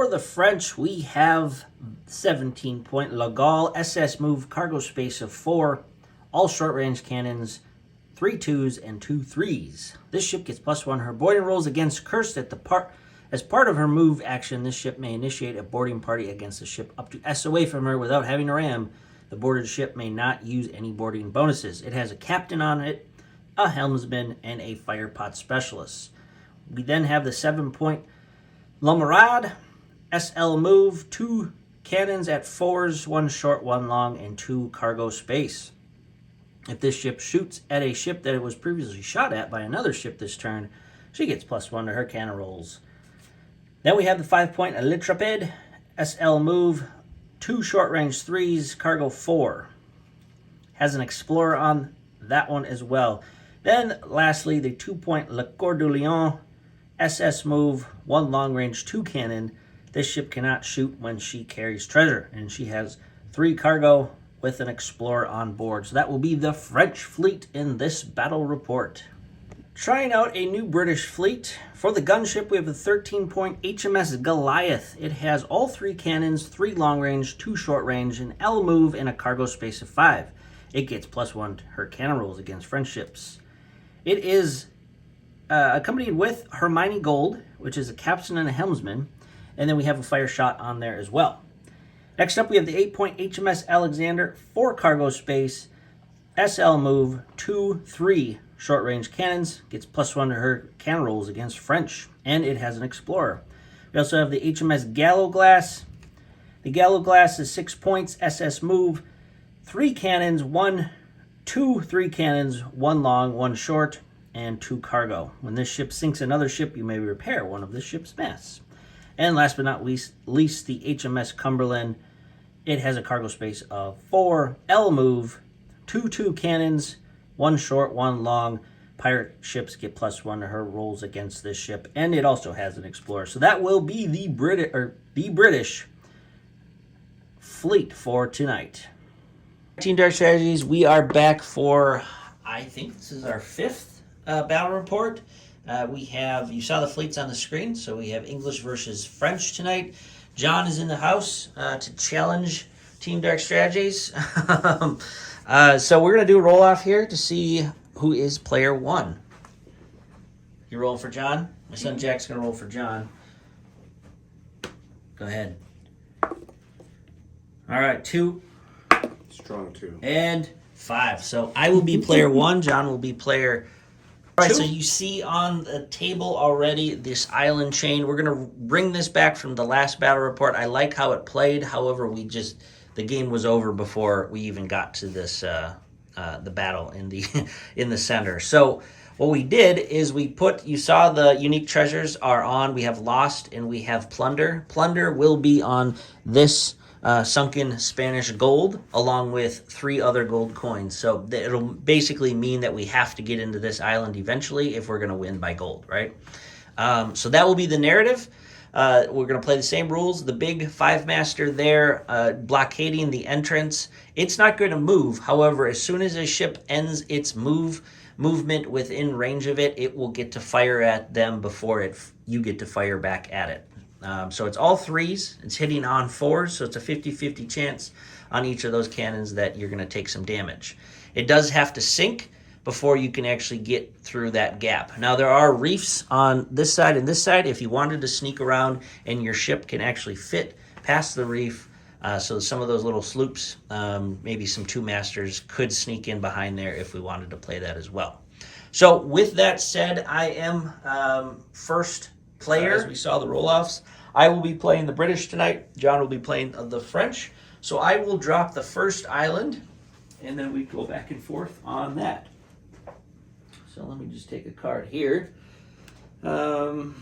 For the French, we have 17-point La Gaule SS move cargo space of 4, all short-range cannons, 3 2s and 2 3s. This ship gets +1 her boarding rolls against Cursed at the as part of her move action. This ship may initiate a boarding party against a ship up to S away from her without having a ram. The boarded ship may not use any boarding bonuses. It has a captain on it, a helmsman, and a fire pot specialist. We then have the 7-point L'Amarade SL move, 2 cannons at 4s, 1 short, 1 long, and 2 cargo space. If this ship shoots at a ship that it was previously shot at by another ship this turn, she gets +1 to her cannon rolls. Then we have the 5-point L'Intrépide SL move, 2 short-range 3s, cargo 4. Has an Explorer on that one as well. Then, lastly, the 2-point Le Coeur de Lion SS move, 1 long-range 2 cannon. This ship cannot shoot when she carries treasure, and she has 3 cargo with an Explorer on board. So that will be the French fleet in this battle report. Trying out a new British fleet. For the gunship, we have the 13-point HMS Goliath. It has all 3 cannons, 3 long range, 2 short range, an L move, and a cargo space of 5. It gets +1 to her cannon rolls against French ships. It is accompanied with Hermione Gold, which is a captain and a helmsman, and then we have a fire shot on there as well. Next up, we have the 8-point HMS Alexander, 4 cargo space, SL move, 2 3 short-range cannons, gets +1 to her cannon rolls against French, and it has an Explorer. We also have the HMS Gallowglass. The Gallowglass is 6 points, SS move, 3 cannons, 2 3 cannons, 1 long, 1 short, and 2 cargo. When this ship sinks another ship, you may repair one of this ship's masts. And last but not least, the HMS Cumberland. It has a cargo space of 4, L move, 2 2 cannons, 1 short, 1 long. Pirate ships get +1 to her rolls against this ship, and it also has an Explorer. So that will be the British fleet for tonight. Team Dark Strategies, we are back for, I think this is our 5th battle report. You saw the fleets on the screen, so we have English versus French tonight. John is in the house to challenge Team Dark Strategies. So we're going to do a roll-off here to see who is player 1. You rolling for John? My son Jack's going to roll for John. Go ahead. All right, 2. Strong 2. And 5. So I will be player 1. John will be player 2. All right, so you see on the table already this island chain. We're going to bring this back from the last battle report. I like how it played. However, the game was over before we even got to this the battle in the center. So what we did is you saw the unique treasures are on. We have Lost and we have Plunder. Plunder will be on this sunken Spanish gold along with 3 other gold coins. So it'll basically mean that we have to get into this island eventually if we're going to win by gold, right? So that will be the narrative. We're going to play the same rules. The big 5-master there blockading the entrance. It's not going to move. However, as soon as a ship ends its movement within range of it, it will get to fire at them before you get to fire back at it. So it's all 3s. It's hitting on 4s, so it's a 50-50 chance on each of those cannons that you're going to take some damage. It does have to sink before you can actually get through that gap. Now, there are reefs on this side and this side. If you wanted to sneak around and your ship can actually fit past the reef, so some of those little sloops, maybe some 2-masters could sneak in behind there if we wanted to play that as well. So with that said, I am first player. As we saw the roll-offs, I will be playing the British tonight. John will be playing the French. So I will drop the first island, and then we go back and forth on that. So let me just take a card here. So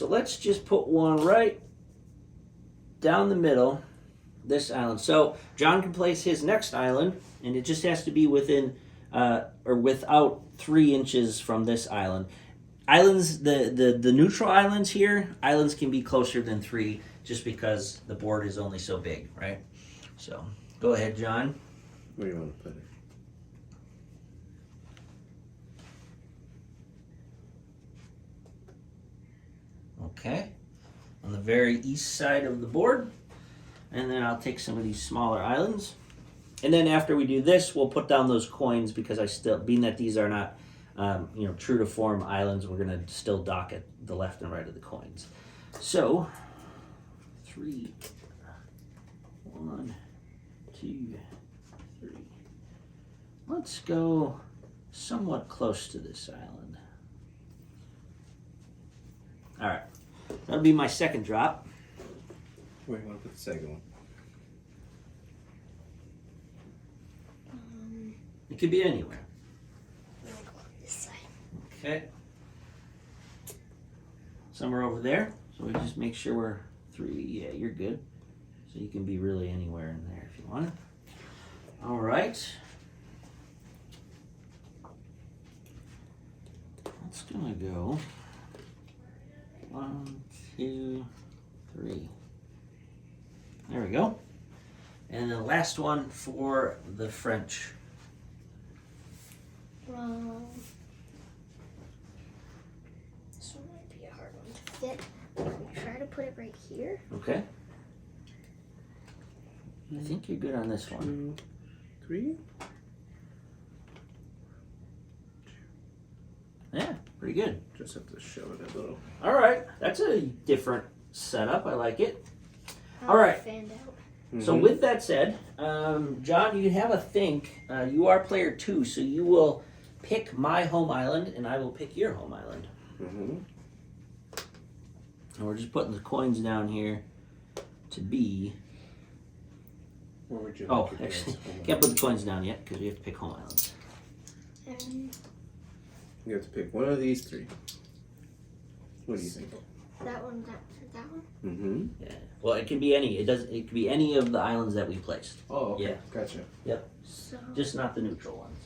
let's just put one right down the middle, this island. So John can place his next island, and it just has to be within or without 3 inches from this island. Islands, the neutral islands here, islands can be closer than 3 just because the board is only so big, right? So go ahead, John. What do you want to play? Okay. On the very east side of the board. And then I'll take some of these smaller islands. And then after we do this, we'll put down those coins because being that these are not, true to form islands, we're gonna still dock at the left and right of the coins. So, 3, 1, 2, 3. Let's go somewhat close to this island. All right, that'll be my second drop. Where do you want to put the second one? It could be anywhere. This side. Okay. Somewhere over there. So we just make sure we're 3. Yeah, you're good. So you can be really anywhere in there if you want. All right. It's gonna go 1, 2, 3. There we go. And the last one for the French. This one might be a hard one to fit. I'm gonna try to put it right here. Okay. I think you're good on this one. 2, 3. Yeah, pretty good. Just have to shove it a little. All right, that's a different setup. I like it. How All right. Fanned out. So with that said, John, you have a think. You are player 2, so you will pick my home island, and I will pick your home island. Mm-hmm. And we're just putting the coins down here to be. Where would you Oh, like your actually, coins? can't put the coins down yet because we have to pick home islands. You have to pick one of these 3. What do you think? That one. Mm-hmm. Yeah. Well, it can be any. It could be any of the islands that we placed. Oh, okay. Yeah. Gotcha. So Just not the neutral ones.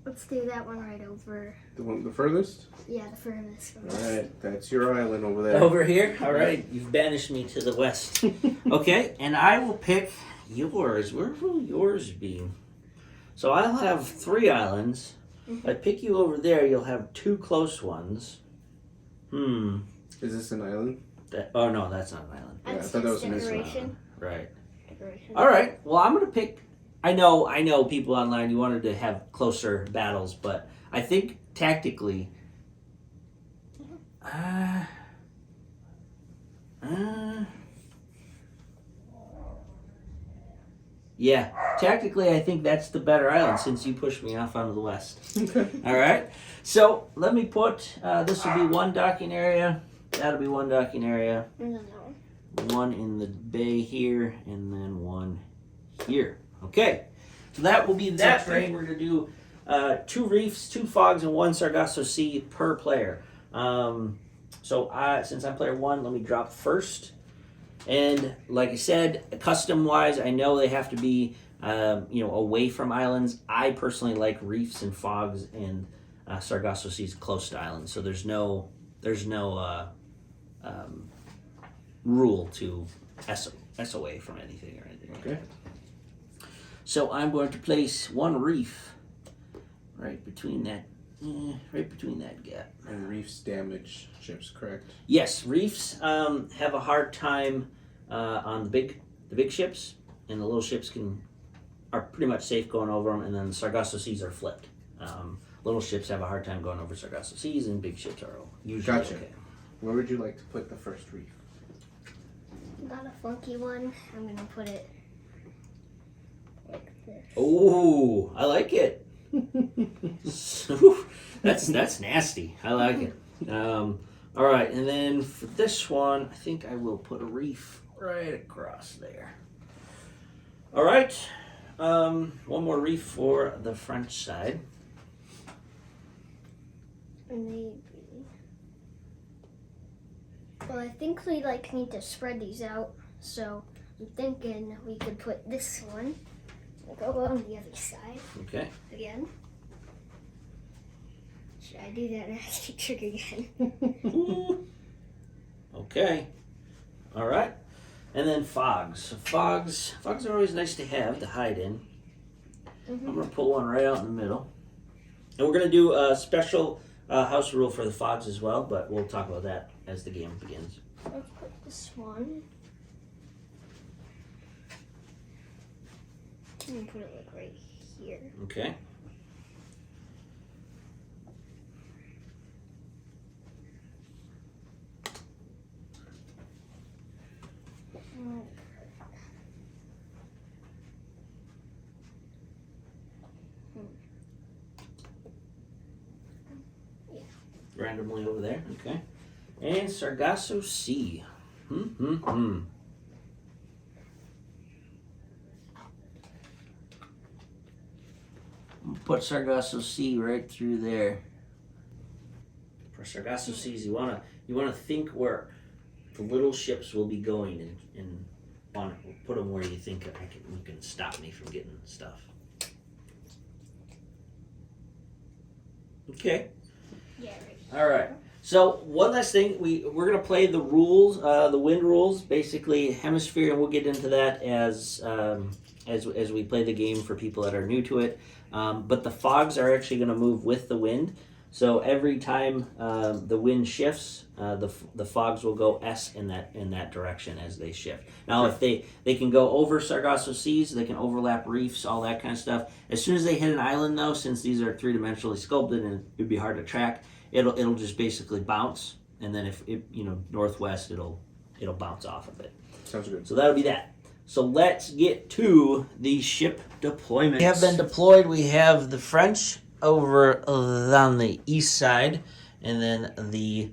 let's do that one right over. The furthest? Yeah, the furthest from All us. right, that's your island over there. Over here? All right. You've banished me to the west. Okay, and I will pick yours. Where will yours be? So I'll have 3 islands. If I pick you over there, you'll have 2 close ones. Is this an island? Oh, no, that's not an island. Yeah, I That's thought that just was an island. decoration. Right. Decoration. All right. Well, I'm going to pick. I know people online, you wanted to have closer battles, but I think tactically. Yeah, tactically, I think that's the better island since you pushed me off onto the west. All right. So let me put this will be 1 docking area. That'll be 1 docking area. And then that one. 1 in the bay here, and then 1 here. Okay. So that will be that train. We're going to do 2 reefs, 2 fogs, and 1 Sargasso Sea per player. Since I'm player 1, let me drop first. And like I said, custom-wise, I know they have to be, away from islands. I personally like reefs and fogs and Sargasso Seas close to islands. So there's no rule to SOA from anything or anything. Okay. So I'm going to place 1 reef right between that gap. And reefs damage ships, correct? Yes, reefs have a hard time on the big ships, and the little ships are pretty much safe going over them. And then Sargasso Seas are flipped. Little ships have a hard time going over Sargasso Seas, and big ships are usually Gotcha. okay. Where would you like to put the first reef? Got a funky one. I'm gonna put it like this. Oh, I like it. That's nasty. I like it. All right, and then for this one, I think I will put a reef right across there. All right, 1 more reef for the French side. Maybe. Well, I think we need to spread these out. So I'm thinking we could put this one go on the other side Okay. again. Should I do that nasty trick again? Okay. All right, and then fogs. So fogs are always nice to have to hide in. I'm gonna put 1 right out in the middle, and we're gonna do a special house rule for the fogs as well, but we'll talk about that as the game begins. Let's put this one. I'm gonna put it like right here. Okay. Randomly over there. Okay. And Sargasso Sea. Put Sargasso Sea right through there. For Sargasso Seas, you wanna think where the little ships will be going, and want to put them where you think you can stop me from getting stuff. Okay. Yeah, right. All right. So one last thing, we're gonna play the rules, the wind rules, basically hemisphere, and we'll get into that as we play the game for people that are new to it. But the fogs are actually gonna move with the wind. So every time the wind shifts, the fogs will go S in that direction as they shift. Now, if they can go over Sargasso Seas, they can overlap reefs, all that kind of stuff. As soon as they hit an island, though, since these are three-dimensionally sculpted and it'd be hard to track, it'll just basically bounce, and then if it, northwest, it'll bounce off of it. Sounds good. So that'll be that. So let's get to the ship deployment. We have been deployed. We have the French over on the east side, and then the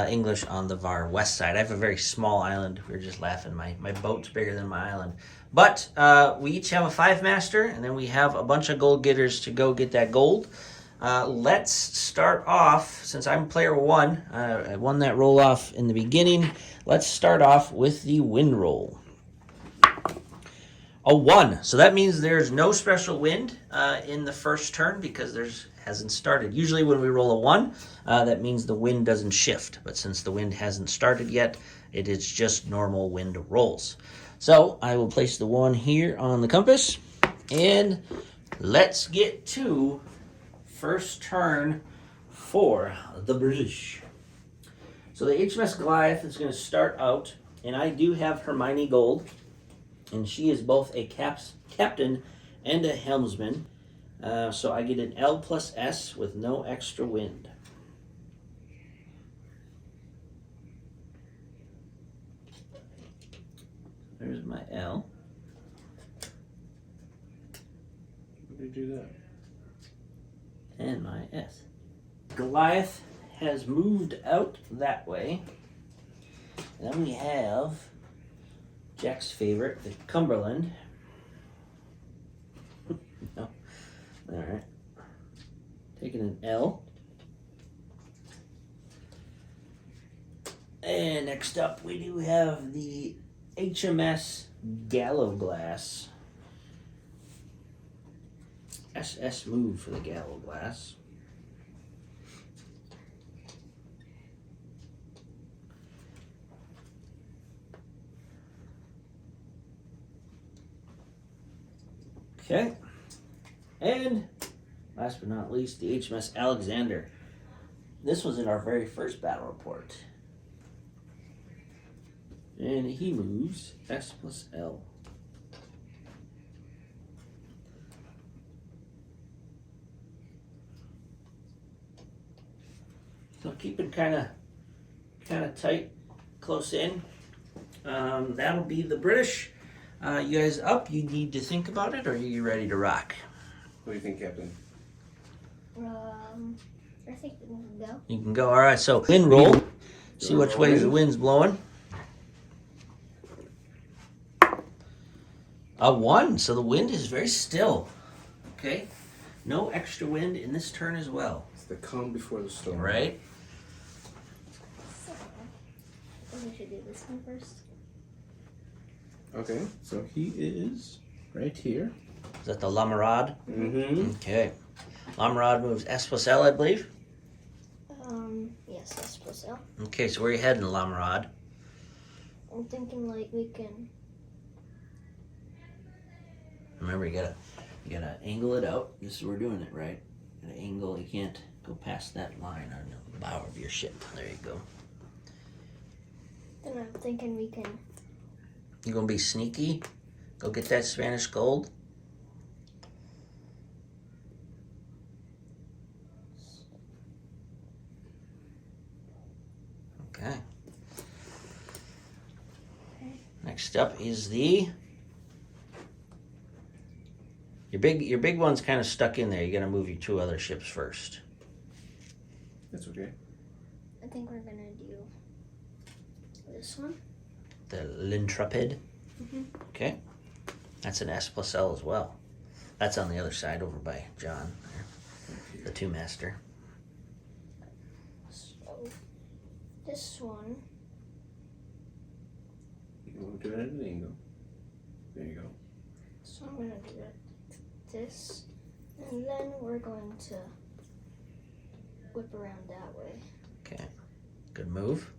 English on the far west side. I have a very small island. We were just laughing. My boat's bigger than my island. But we each have a 5-master, and then we have a bunch of gold getters to go get that gold. Let's start off, since I'm player 1, I won that roll off in the beginning. Let's start off with the wind roll. A 1. So that means there's no special wind in the first turn because hasn't started. Usually when we roll a 1, that means the wind doesn't shift. But since the wind hasn't started yet, it is just normal wind rolls. So I will place the 1 here on the compass. And let's get to first turn for the British. So the HMS Goliath is going to start out. And I do have Hermione Gold. And she is both a captain and a helmsman. So I get an L plus S with no extra wind. There's my L. How do you do that? And my S. Goliath has moved out that way. And then we have Jack's favorite, the Cumberland. No. Alright. Taking an L. And next up we do have the HMS Gallowglass. SS move for the Gallowglass. Okay, and last but not least, the HMS Alexander. This was in our very first battle report. And he moves S plus L. So keeping kind of tight, close in. That'll be the British. You guys up? You need to think about it, or are you ready to rock? What do you think, Captain? I think we can go. You can go. All right, so wind roll. See which way the wind's blowing. A 1, so the wind is very still. Okay, no extra wind in this turn as well. It's the calm before the storm. Right? So, I think we should do this one first. Okay, so he is right here. Is that the Lamarade? Mm-hmm. Okay. Lamarade moves S plus L, I believe. Yes, S plus L. Okay, so where are you heading, Lamarade? I'm thinking like we can. Remember, you gotta angle it out. This is we're doing it right. Gotta angle. You can't Go past that line on the bow of your ship. There you go. Then I'm thinking we can. You gonna be sneaky? Go get that Spanish gold? Okay. Next up is the your big one's kind of stuck in there. You gotta move your two other ships first. That's okay. I think we're gonna do this one. The L'Intrepid. Mhm. Okay. That's an S plus L as well. That's on the other side over by John, there, the two master. So this one. You want to do it at an angle. There you go. So I'm gonna do it this, and then we're going to whip around that way. Okay. Good move.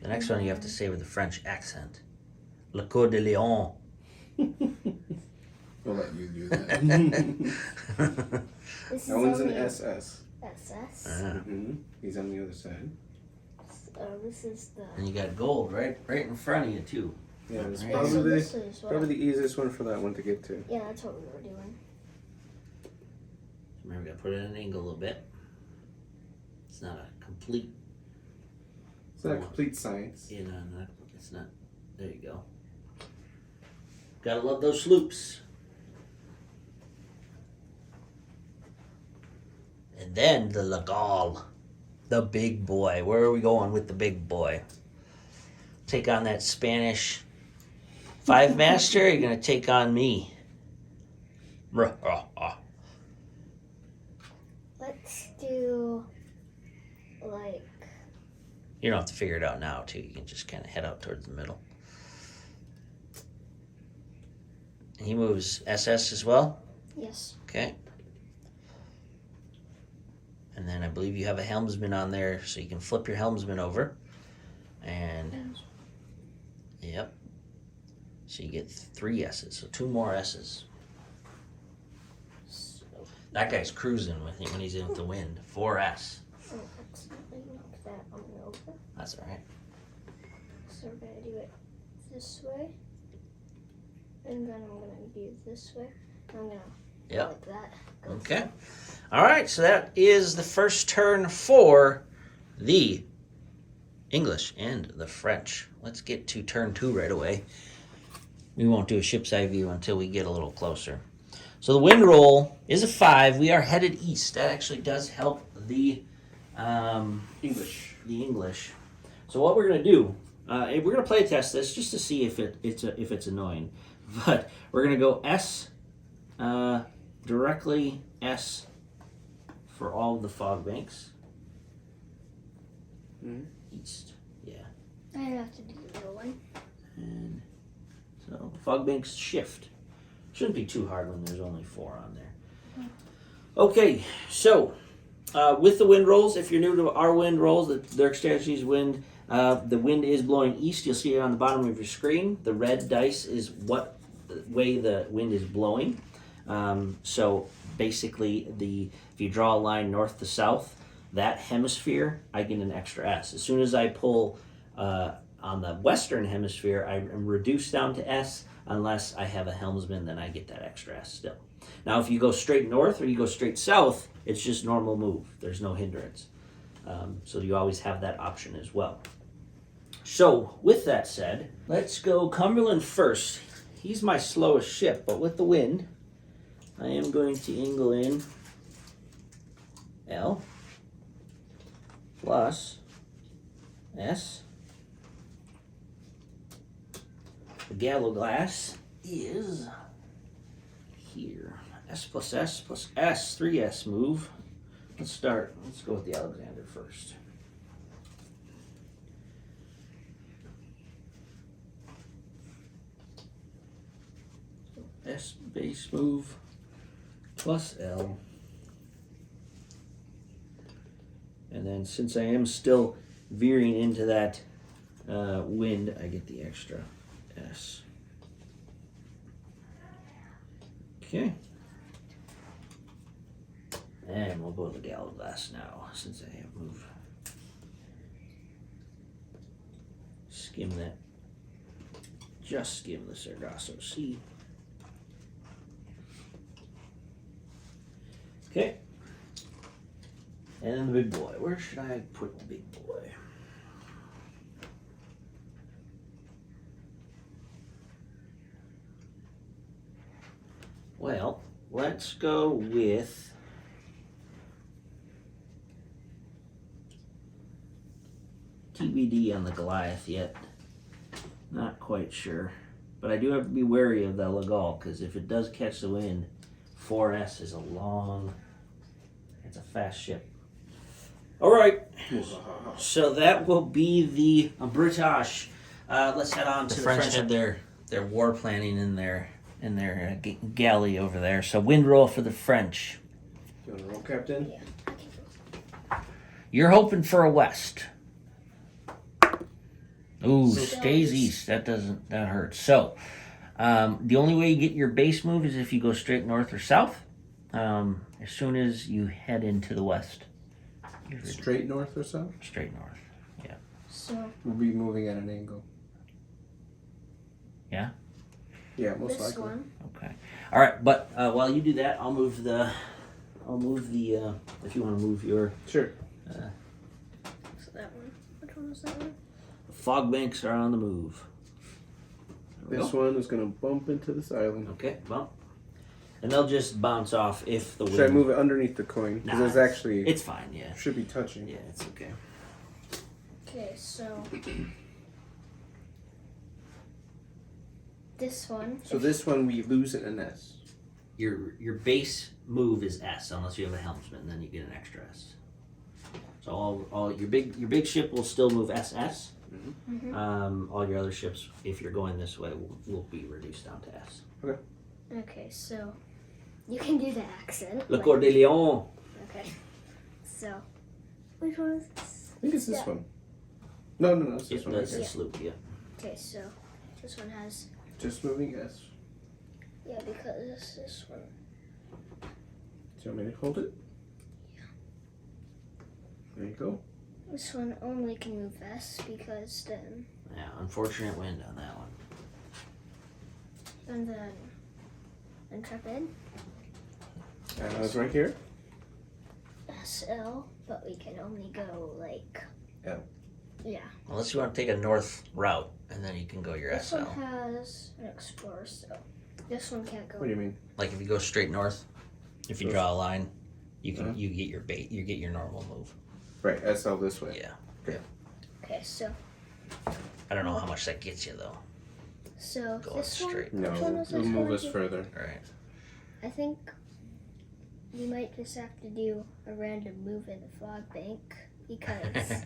The next one you have to say with a French accent. Le Coeur de Lion. We'll let you do that. This That one's an only SS. SS. He's on the other side. This is the. And you got gold right in front of you too. Yeah, it's Right. probably, So this is what. probably the easiest one for that one to get to. Yeah, that's what we were doing. Remember, we gotta put it at an angle a little bit. It's not a complete, It's not a complete science. it's not, there you go. Gotta love those sloops. And then the Lagal, the big boy. Where are we going with the big boy? Take on that Spanish five master, or you're gonna take on me? Let's do like. You don't have to figure it out now, too. You can just kind of head out towards the middle. And he moves SS as well. Yes. Okay. And then I believe you have a helmsman on there, so you can flip your helmsman over. And, yep. So you get 3 S's, so 2 more S's. So, That guy's cruising with him when he's in with the wind. 4S. I accidentally knocked that on over. That's all right. So we're gonna do it this way, and then I'm gonna do it this way. And I'm gonna go Yep. like that. Okay. All right, so that is the first turn for the English and the French. Let's get to turn 2 right away. We won't do a ship's eye view until we get a little closer. So the wind roll is a 5. We are headed east. That actually does help the English. English. So what we're going to do, we're going to play test this just to see if it's annoying. But we're going to go S, directly S for all of the fog banks. East, yeah. I have to do the little one. And so fog banks shift. Shouldn't be too hard when there's only 4 on there. Okay, so with the wind rolls, if you're new to our wind rolls, the Dark Strategies wind, the wind is blowing east. You'll see it on the bottom of your screen. The red dice is what way the wind is blowing. So basically, if you draw a line north to south, that hemisphere, I get an extra S. As soon as I pull on the western hemisphere, I am reduced down to S. Unless I have a helmsman, then I get that extra S still. Now, if you go straight north or you go straight south, it's just normal move. There's no hindrance. So you always have that option as well. So, with that said, let's go Cumberland first. He's my slowest ship, but with the wind, I am going to angle in L plus S. The gallow glass is here. S plus S plus S, 3S move. Let's go with the Alexander first. S base move plus L. And then since I am still veering into that wind, I get the extra S. Okay. And we'll go to the gallon glass now, since I have moved. Skim that. Just skim the Sargasso Sea. Okay. And then the big boy. Where should I put the big boy? Well, let's go with TBD on the Goliath yet. Not quite sure. But I do have to be wary of the Legal, because if it does catch the wind, 4S is it's a fast ship. Alright, so that will be the British. Let's head on to the French. Had their war planning in their galley over there. So wind roll for the French. You want to roll, Captain? Yeah. I can You're hoping for a west. Ooh, So- stays east. That hurts. So, the only way you get your base move is if you go straight north or south. As soon as you head into the west. Straight north or south? Straight north. So We'll be moving at an angle. Yeah? Yeah, most this likely. one. Okay. All right, but while you do that, I'll move the if you want to move your Sure. So that one. Which one was that one? fog banks are on the move. There we This go. one is going to bump into this island. Okay, well, and they'll just bounce off if the wind. Should I move it underneath the coin? Because Nah, it's actually It's fine. Yeah. should be touching. Yeah, it's okay. Okay, so this one. So this one we lose an S. Your base move is S unless you have a helmsman, and then you get an extra S. So all your big ship will still move SS. Mhm. All your other ships, if you're going this way, will be reduced down to S. Okay, so you can do the accent. Le like- Coeur de Lion. Okay. So which one is this? I think it's this Yeah. one. No, it's this It one. does Right the here. sloop, yeah. Okay, so this one has Just moving S. because this one. Do you want me to hold it? There you go. This one only can move S because then Yeah, unfortunate wind on that one. and then Intrepid And it's right here. SL, but we can only go like L. Yeah. Unless you want to take a north route, and then you can go your This SL. one has an explorer, so this one can't go. What do you mean? Like if you go straight north, if you So- draw a line, you can Uh-huh. you get your bait, you get your normal move. Right, SL this way. Yeah. Okay, so I don't know how much that gets you though. Going this straight. one. No, Which one was it'll this move one? us further. Right. I think we might just have to do a random move in the fog bank because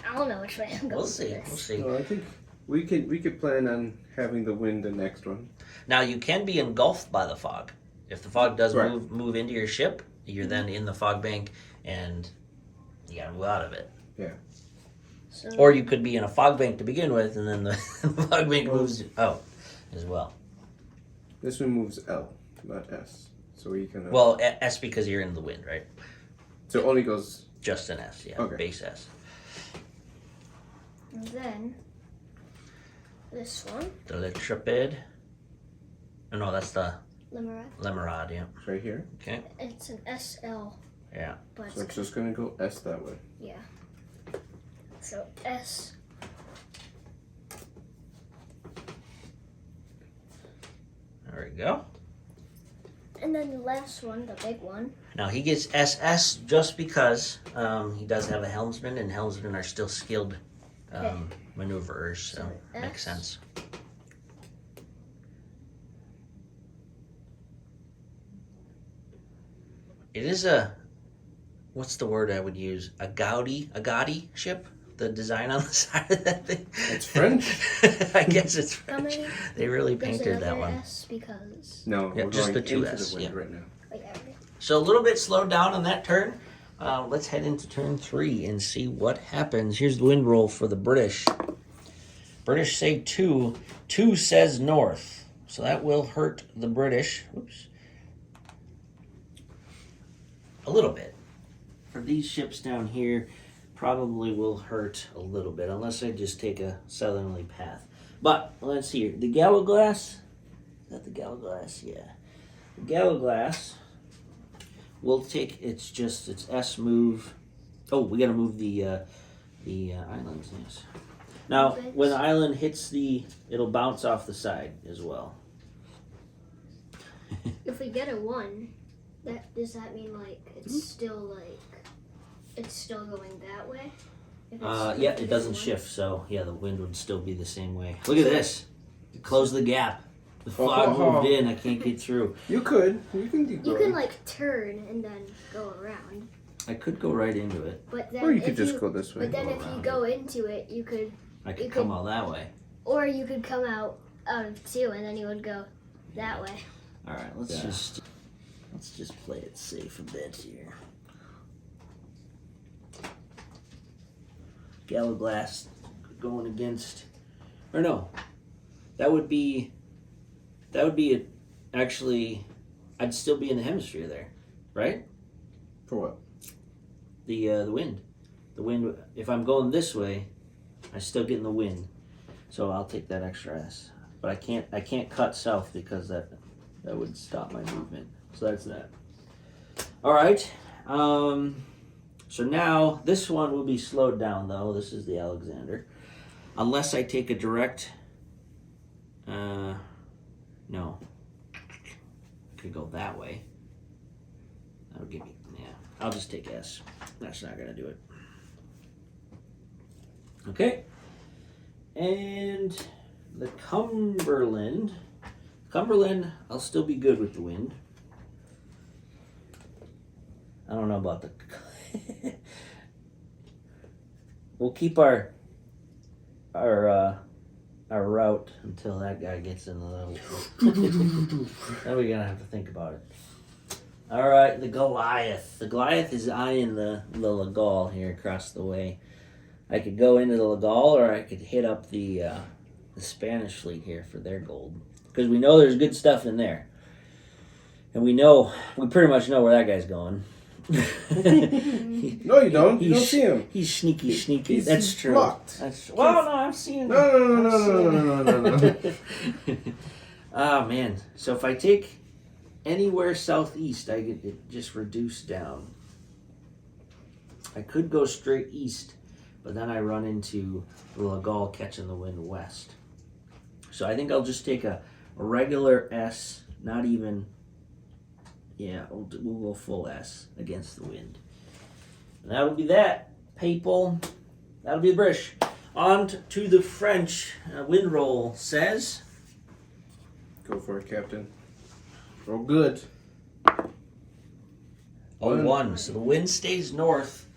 I don't know which way I'm going. We'll with see. this. We'll see. No, I think we could plan on having the wind the next one. Now you can be engulfed by the fog. If the fog does Right. move into your ship, you're then in the fog bank and you gotta move out of it. So, Or you could be in a fog bank to begin with, and then the fog bank moves out as well. This one moves L, not S. So we can. Well, S because you're in the wind, right? So it only goes. Just an S, yeah, Okay. base S. and then this one, The Intrepid. Oh, no, that's the Limerad. Lemerad, yeah. Right here. Okay. It's an SL. Yeah. But So it's just gonna go S that way. yeah. So S. There we go. And then the last one, the big one. Now he gets SS just because he does have a helmsman, and helmsmen are still skilled Okay. maneuverers, so So makes S. sense. It is what's the word I would use? A Gaudi ship? The design on the side of that thing? It's French. I guess it's How French. many? They really There's painted that another one. S because. No, Yeah, we're just going the two into S, the wind yeah. right now. Oh, yeah, okay. So a little bit slowed down on that turn. Let's head into turn 3 and see what happens. Here's the wind roll for the British. British say 2. 2 says north. So that will hurt the British. Oops. A little bit. For these ships down here, probably will hurt a little bit, unless I just take a southerly path. But, let's see here. The Gallowglass. Is that the Gallowglass? Yeah. The Gallowglass will take, it's S move. Oh, we gotta move the islands, yes. Now, when the island hits it'll bounce off the side as well. If we get a 1, does that mean like it's still going that way? Yeah, it doesn't shift, so yeah, the wind would still be the same way. Look at this. Close the gap. The fog moved in. I can't get through. You could. You can keep You going. can like turn and then go around. I could go right into it. But then Or you could just go this way. But then Go if you around go into it, you could, I could You come could- all that way. or you could come out of 2 and then you would go that way. All right, let's Yeah. just play it safe a bit here. Gallowglass going against, or no, that would be actually, I'd still be in the hemisphere there, right? For what? The wind. The wind, if I'm going this way, I still get in the wind. So I'll take that extra S. But I can't cut south because that would stop my movement. So that's that. Alright. So now this one will be slowed down though. This is the Alexander. Unless I take a direct no. Could go that way. That would give me, yeah. I'll just take S. That's not gonna do it. Okay. And the Cumberland. Cumberland, I'll still be good with the wind. I don't know about the. We'll keep our route until that guy gets in the level. Then we're gonna have to think about it. All right, the Goliath. The Goliath is eyeing the Lagal here across the way. I could go into the Lagal, or I could hit up the Spanish fleet here for their gold, because we know there's good stuff in there, and we pretty much know where that guy's going. No, you don't. You don't see him. He's sneaky. He's That's true. blocked. Well, no, I'm seeing. No. Oh man! So if I take anywhere southeast, I get it just reduced down. I could go straight east, but then I run into the Lagal catching the wind west. So I think I'll just take a regular S, not even. Yeah, we'll go full S against the wind. And that'll be that, people. That'll be the British. On to the French. Wind roll says. Go for it, Captain. Roll good. 1. So the wind stays north.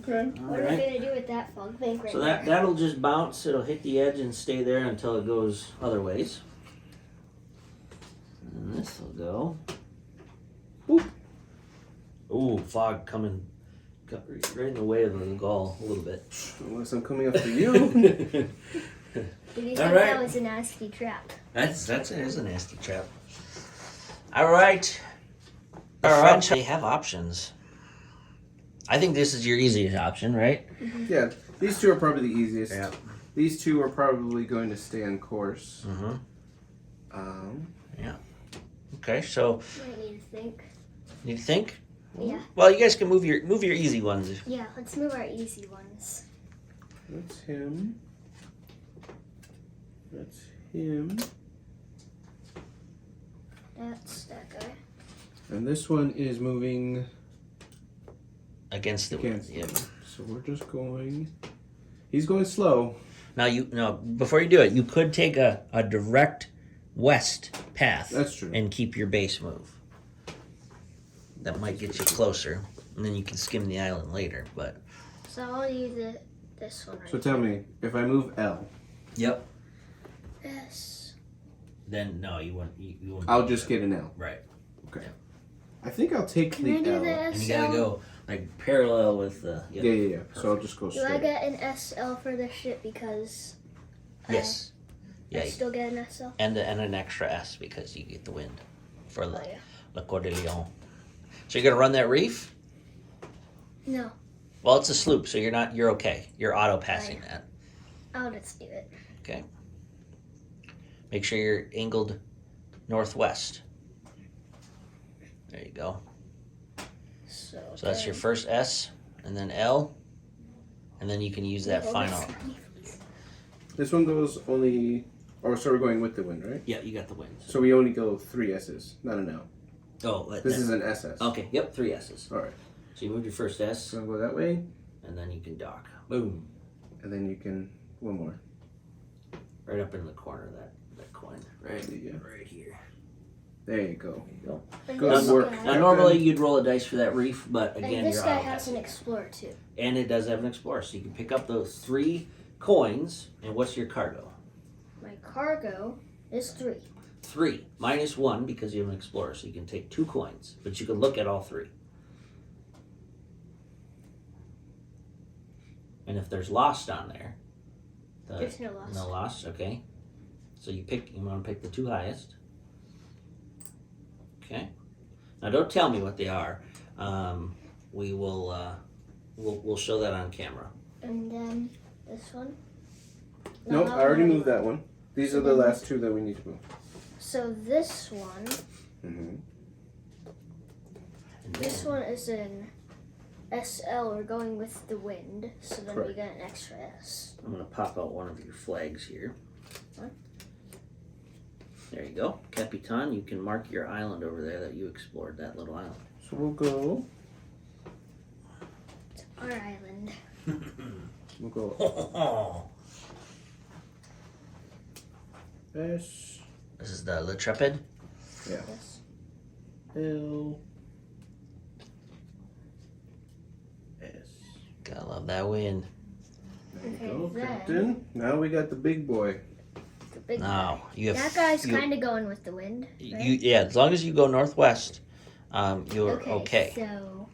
Okay. What are we gonna do with that fog bank right So there? that'll just bounce. It'll hit the edge and stay there until it goes other ways. And this will go. Boop. Ooh, fog coming right in the way of the Lagal a little bit. Unless I'm coming after you. Did you think All right. that was a nasty trap? That is a nasty trap. All right. French, they have options. I think this is your easiest option, right? Yeah, these two are probably the easiest. Yeah. These two are probably going to stay on course. Mm-hmm. Okay, so Might need to think. you think? Yeah. Well, you guys can move your easy ones. Yeah, let's move our easy ones. That's him. That's him. That's that guy. And this one is moving Against the wind. against Yep. him. So we're just going. He's going slow. Now before you do it, you could take a direct west path. That's true. And keep your base move. That might get you closer, and then you can skim the island later. But So I'll use this one right So tell me, if I move L, yep. S. Then no, you won't. You won't. I'll just get an L. right. Okay. I think I'll take Can the I do L. the And you SL? gotta go like parallel with the. Yep. Yeah. So I'll just go Do I straight. get an SL for this ship because Yes. Yeah, I still get an SL. and an extra S because you get the wind for Oh, yeah. Le Coeur de Lion. So you're gonna run that reef? No, Well, it's a sloop, so you're okay. You're auto passing that. I'll just do it. Okay. Make sure you're angled northwest. There you go. So So that's your first S, and then L, and then you can use that final. This one goes only. Oh, so we're going with the wind, right? Yeah, you got the wind. So we only go 3 S's, not an L. Oh, This is an SS. okay. Yep, 3 S's. All right. So you move your first S, So I'll go that way, and then you can dock. Boom, and then you can one more. right up in the corner of that coin. Right, Yeah. right here. There you go. And Good this work. guy- Now normally you'd roll a dice for that reef, but again, And this you're guy auto has passing. an explorer too. And it does have an explorer, so you can pick up those 3 coins. And what's your cargo? My cargo is 3. 3 minus 1 because you have an explorer, so you can take 2 coins, but you can look at all 3. And if there's lost on there, There's no loss. no loss, okay. So you want to pick the 2 highest. Okay. Now don't tell me what they are. We will we'll show that on camera. And then this one. No, not I already one. moved that one. These are the last 2 that we need to move. So this one, Mm-hmm. And this then- one is an SL. We're going with the wind, so then we Correct. get an extra S. I'm gonna pop out one of your flags here. What? There you go. Capitan, you can mark your island over there that you explored, that little island. So we'll go. It's our island. We'll go S, This is the Le Trepid. Yes. L, S. Gotta love that wind. There you Okay, go, then- Captain. Now we got the big boy. The big Now you have That guy's you, kind of going with the wind. Right? yeah. As long as you go northwest, you're okay. So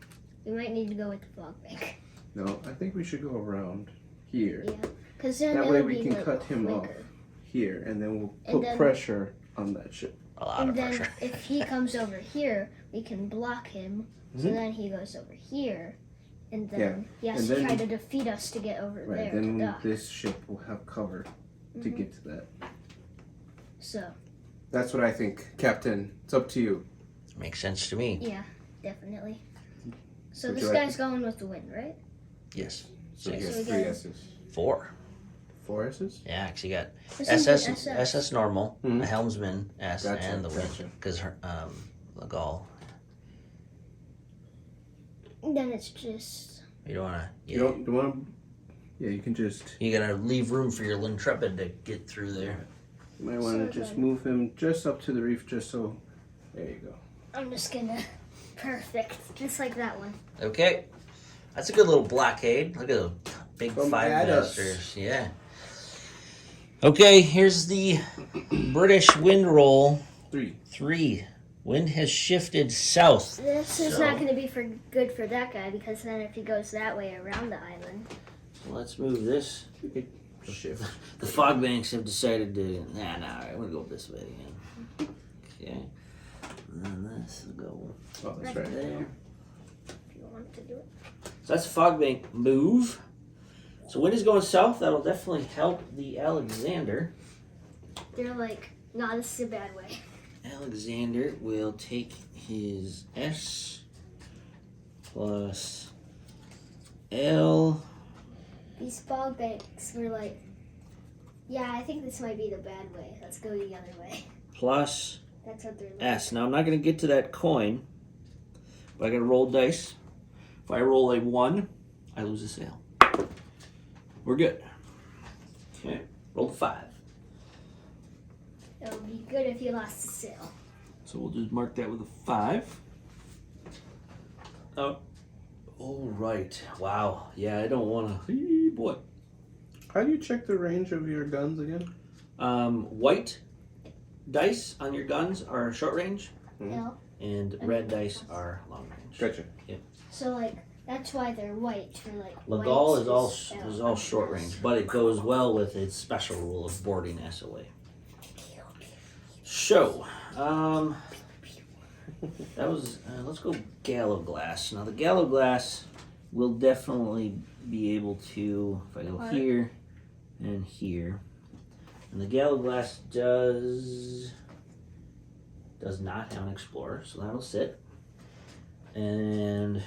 we might need to go with the fog bank. No, I think we should go around here. Yeah, because then That way it'll we be can like cut him off. quicker. Here, and then we'll And put then- pressure on that ship. A lot And of then pressure. if he comes over here, we can block him. So Mhm. then he goes over here, and then Yeah, he has and to then- try to defeat us to get over Right, there to then dock. this ship will have cover to Mhm. get to that. So That's what I think, Captain. It's up to you. Makes sense to me. yeah, definitely. So Would this you like guy's going with the wind, right? Yes. So he Yes. has we 3 got- S's. 4. 4 S's? Yeah, because you got This is an SS normal, Mhm. a helmsman S, Gotcha, and the wind. gotcha. Because Legal. Then it's just You don't wanna. You don't want to. Yeah, you can just. You gotta leave room for your Lintrepid to get through there. You might want to So just then- move him just up to the reef, just so. There you go. I'm just gonna perfect, just like that one. Okay. That's a good little blockade. Look at those big Come 5 at us. masters. Yeah. Okay, here's the British wind roll 3. 3. Wind has shifted south. This is So- not going to be good for that guy because then if he goes that way around the island, Let's move this. Shift. The fog banks have decided to. Nah, I'm gonna go this way again. Okay. And then this will go Oh, that's Right right. there. if you want to do it. So that's a fog bank move. So wind is going south. That'll definitely help the Alexander. They're like, nah, this is a bad way. Alexander will take his S plus L. These fog banks were like, yeah, I think this might be the bad way. Let's go the other way. Plus That's what they're like. S. Now I'm not going to get to that coin, but I got to roll dice. If I roll a 1, I lose a sail. We're good. Okay, roll 5. It would be good if you lost the sail. So we'll just mark that with a 5. Oh. Oh, right. Wow. Yeah, I don't want to. Boy. How do you check the range of your guns again? White dice on your guns are short range, No. and red dice are long range. Gotcha. So like that's why they're white for like. Legal white is all L. short range, but it goes well with its special rule of boarding SOA. show. That was, let's go Gallowglass. Now the Gallowglass will definitely be able to, if I go What? here and here. And the Gallowglass does not have an Explorer, so that'll sit. And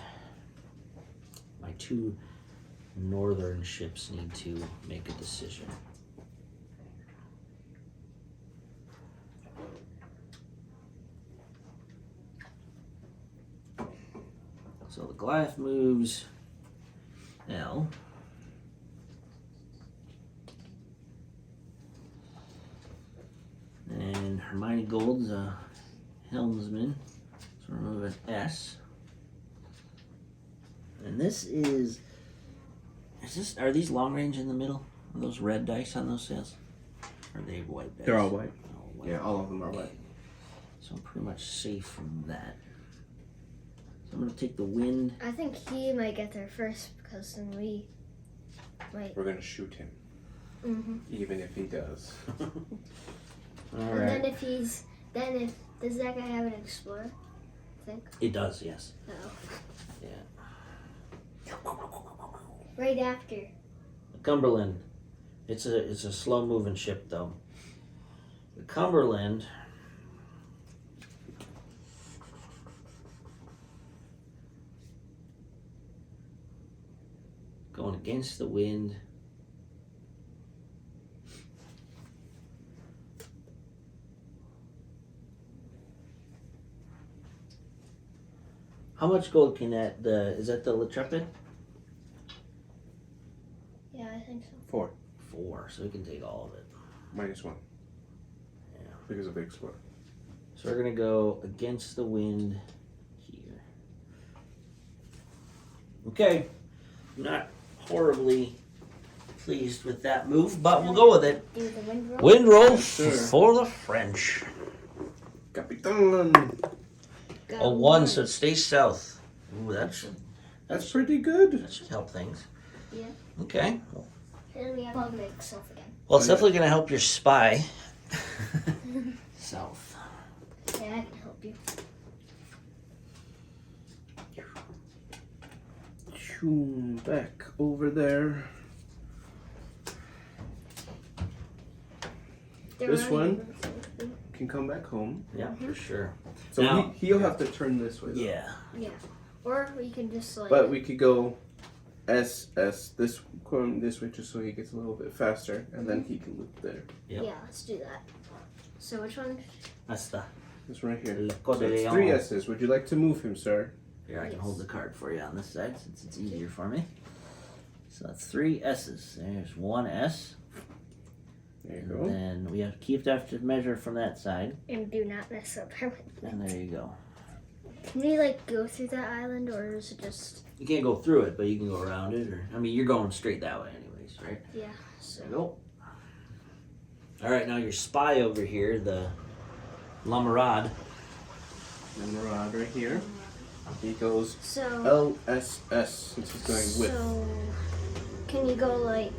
my two northern ships need to make a decision. So the Goliath moves L. And Hermione Gold's a helmsman, so remove an S. And this is are these long range in the middle? Are those red dice on those sails? Or are they white dice? They're all white. All white. Yeah, all of them are white. So I'm pretty much safe from that. So I'm gonna take the wind. I think he might get there first because then we might. We're gonna shoot him, Mm-hmm. even if he does. All And right. then if does that guy have an Explorer? I think. It does, yes. No. Yeah. Right after. Cumberland. It's a slow moving ship though. The Cumberland going against the wind. How much gold can is that the Latrepid? Yeah, I think so. 4 4, so we can take all of it. -1. Yeah. Because of Explorer. So we're gonna go against the wind here. Okay. I'm not horribly pleased with that move, but we'll go with it. Do the wind roll. Wind roll Sure. for the French. Capitan! Got A 1, so it stays south. Ooh, That's pretty good. that should help things. Yeah. Okay. And then we have to make self again. Well, it's Oh, yeah. definitely gonna help your spy. South. Yeah, I can help you. Choom, back over there. This one? Can come back home. Yeah, for sure. So Now- he'll have to turn this way. Though. Yeah. Yeah. Or we can just like. But we could go SS this going this way just so he gets a little bit faster, and then he can loop there. Yep. Yeah, let's do that. So which one? That's the This right here. Le So Code it's Leon. 3 S's. Would you like to move him, sir? Here, I can Yes. hold the card for you on this side since it's easier for me. So that's 3 S's. There's 1 S. There you And go. then we have to measure from that side. And do not mess up our And there you go. Can we like go through that island or is it just You can't go through it, but you can go around it. Or I mean, you're going straight that way anyways, right? yeah? So There you go. All right, now your spy over here, the Lamarade. And the rod right here. He goes so LSS since he's going with. so can you go like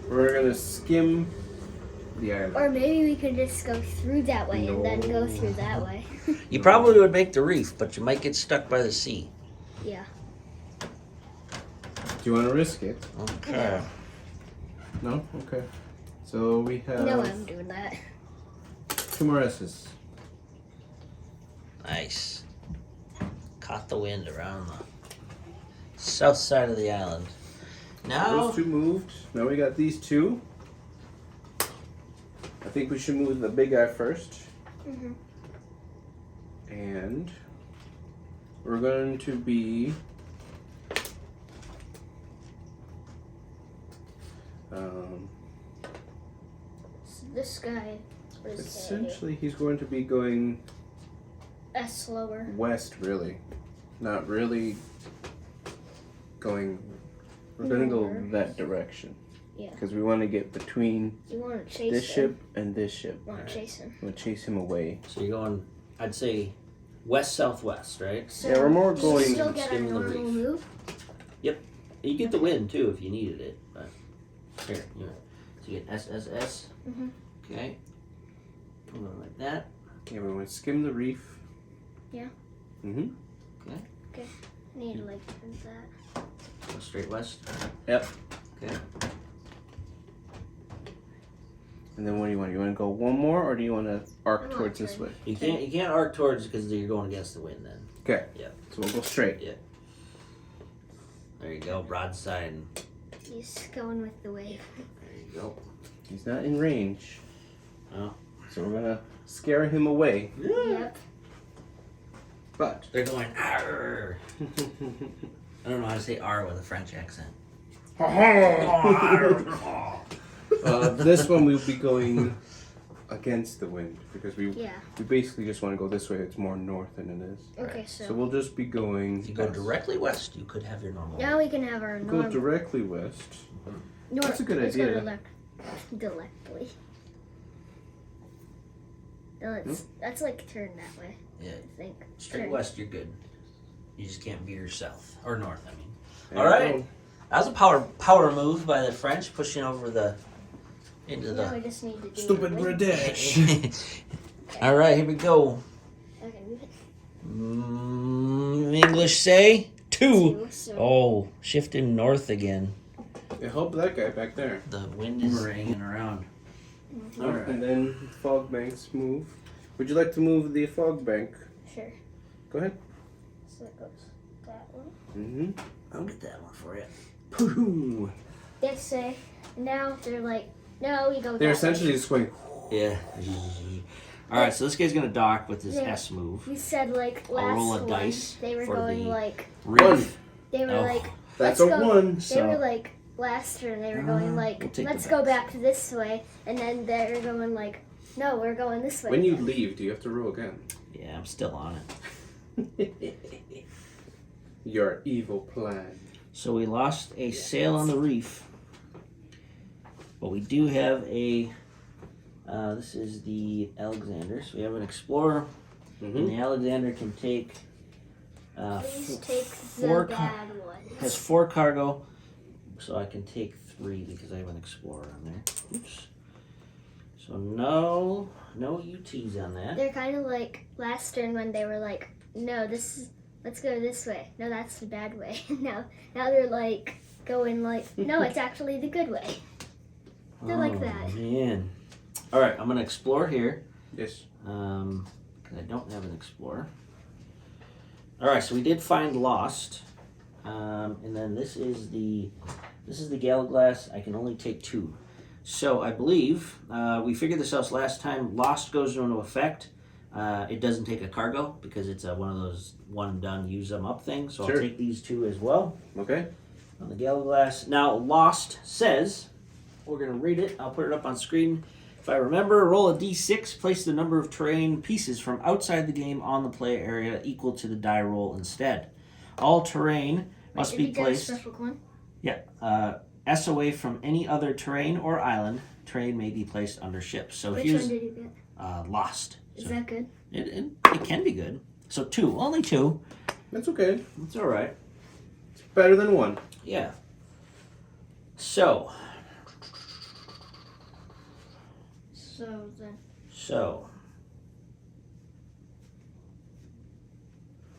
We're gonna skim the island. or maybe we could just go through that way and then go through that way. You probably would make the reef, but you might get stuck by the sea. Yeah. Do you want to risk it? Okay. No? Okay. So we have No, I'm doing that. 2 more S's. Nice. Caught the wind around the south side of the island. Now, Those 2 moved. Now we got these 2. I think we should move the big guy first. Mhm. And we're going to be So this guy was essentially he's going to be going S slower. west, really. Not really going. We're going to go North. that direction. Yeah. Because we want to get between You want to chase this him? ship and this ship. Want to chase him? We'll chase him away. so you're going, I'd say, west-southwest, right? So Yeah, we're more we going still get our skimming the normal reef. move. You get the wind, too, if you needed it. But here, so you get SSS. Mhm. Okay. Put it like that. Yeah, we want to skim the reef. Yeah. Mm-hmm. Need to like turn that. Go straight west. Yep. Okay. And then what do you want? You want to go one more, or do you want to arc I want towards to this way? You can't arc towards because you're going against the wind then. Okay. Yeah. So we'll go straight. There you go, broadside. He's going with the wave. There you go. He's not in range. Oh. So we're gonna scare him away. Yep. But They're going arr. I don't know how to say R with a French accent. this one we'll be going against the wind because we Yeah. basically just want to go this way. It's more north than it is. Okay, So so we'll just be going. If you go west. directly west, you could have your normal. now we can have our Go normal. directly west. That's a good let's idea. Go directly. No, that's like turn that way. Yeah. I think. Straight Turn. west, you're good. You just can't veer south or north. I mean, There All you right. go. that was a power move by the French, pushing over into Now the. we just need to do Stupid the wind. British. All right, here we go. Okay, move it. English say 2. Two, so Oh, shifting north again. Yeah, help that guy back there. The wind is hanging around. All right. And then fog banks move. Would you like to move the fog bank? sure. Go ahead. So it goes that one. Mm-hmm. I'll get that one for you. Pooh. They say now they're like, no, we go. They're that way. essentially just going. Yeah. All right, so this guy's gonna dock with his Yeah. S move. We said like I'll last roll a one, dice they were for going the- like Reef. they were Oh. like That's let's a go. one. They So- were like last turn. They were going like we'll take the let's go dice. back this way, and then they're going like no, we're going this way. When you again. leave, do you have to roll again? Yeah, I'm still on it. Your evil plan. So we lost a sail on the reef, but we do have a. This is the Alexander. So we have an Explorer, Mm-hmm. and the Alexander can take. Please take the four bad one. Has 4 cargo, so I can take 3 because I have an Explorer on there. Oops. So no UTs on that. They're kind of like last turn when they were like, no, let's go this way. No, that's the bad way. now they're like going like, no, it's actually the good way. They're like that. Man. All right, I'm gonna explore here. Yes. Because I don't have an Explorer. All right, so we did find Lost, and then this is the Galaglass. I can only take 2. So I believe we figured this out last time. Lost goes into effect. It doesn't take a cargo because it's one of those one and done, use them up things. So Sure. I'll take these 2 as well Okay. on the Galaglass. Now Lost says, we're gonna read it. I'll put it up on screen. If I remember, roll a d6, place the number of terrain pieces from outside the game on the play area equal to the die roll instead. All terrain must Did be you get a placed. special one? S away from any other terrain or island. Terrain may be placed under ships. So Which here's one did you get? Lost. Is So that good? it can be good. So 2, only 2. That's okay. That's all right. It's better than 1. Yeah. So then.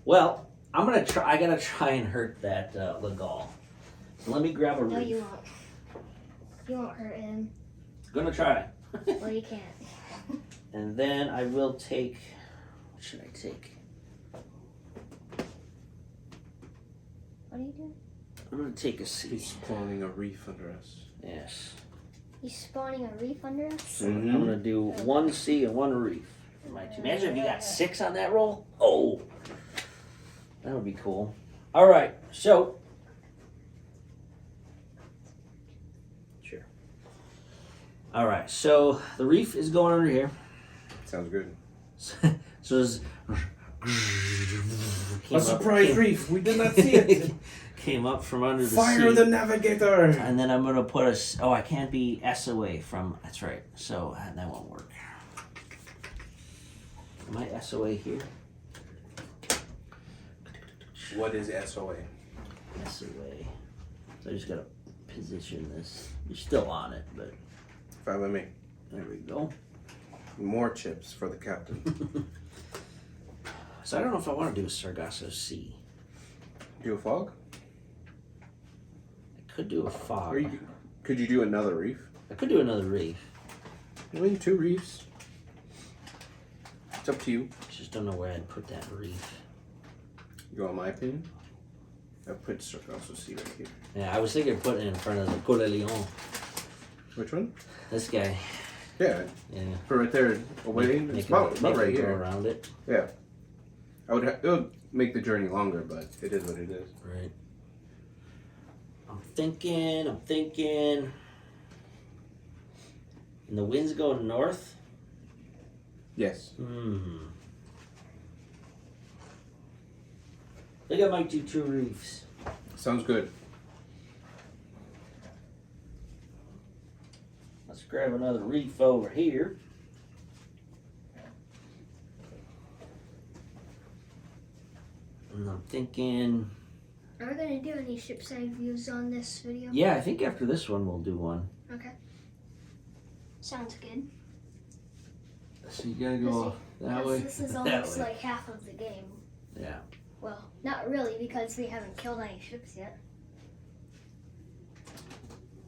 Well, I'm gonna try. I gotta try and hurt that Legal. So let me grab a No, reef. you won't. You won't hurt him. Gonna try. Well, you can't. And then I will take. What should I take? What are you doing? I'm gonna take a C. He's spawning a reef under us. Yes. He's spawning a reef under us? So I'm gonna do 1 C and 1 reef. Imagine if you got 6 on that roll. Oh, that would be cool. All right, so sure. All right, so the reef is going under here. Sounds good. So this A surprise reef. We did not see it. Came up from under the Fire sea. the navigator. And then I'm gonna put I can't be S away from. That's right. So that won't work. Am I S away here? What is SOA? S away. So I just gotta position this. You're still on it, but Follow me. there we go. More chips for the captain. So I don't know if I want to do a Sargasso Sea. Do a fog? I could do a fog. Or could you do another reef? I could do another reef. I mean, 2 reefs. It's up to you. Just don't know where I'd put that reef. You want my opinion? I put Sargasso Sea right here. Yeah, I was thinking of putting it in front of the Coeur de Leon. Which one? This guy. Yeah, Yeah. put right there away. It's about right go here. around it. Yeah. It would make the journey longer, but it is what it is. Right. I'm thinking. And the wind's going north? Yes. I think I might do 2 reefs. Sounds good. Let's grab another reef over here. And I'm thinking, Are we gonna do any ship side views on this video? yeah, I think after this one we'll do one. Okay. Sounds good. So you gotta go that way. This is that almost way. like half of the game. Yeah. Well, not really, because we haven't killed any ships yet.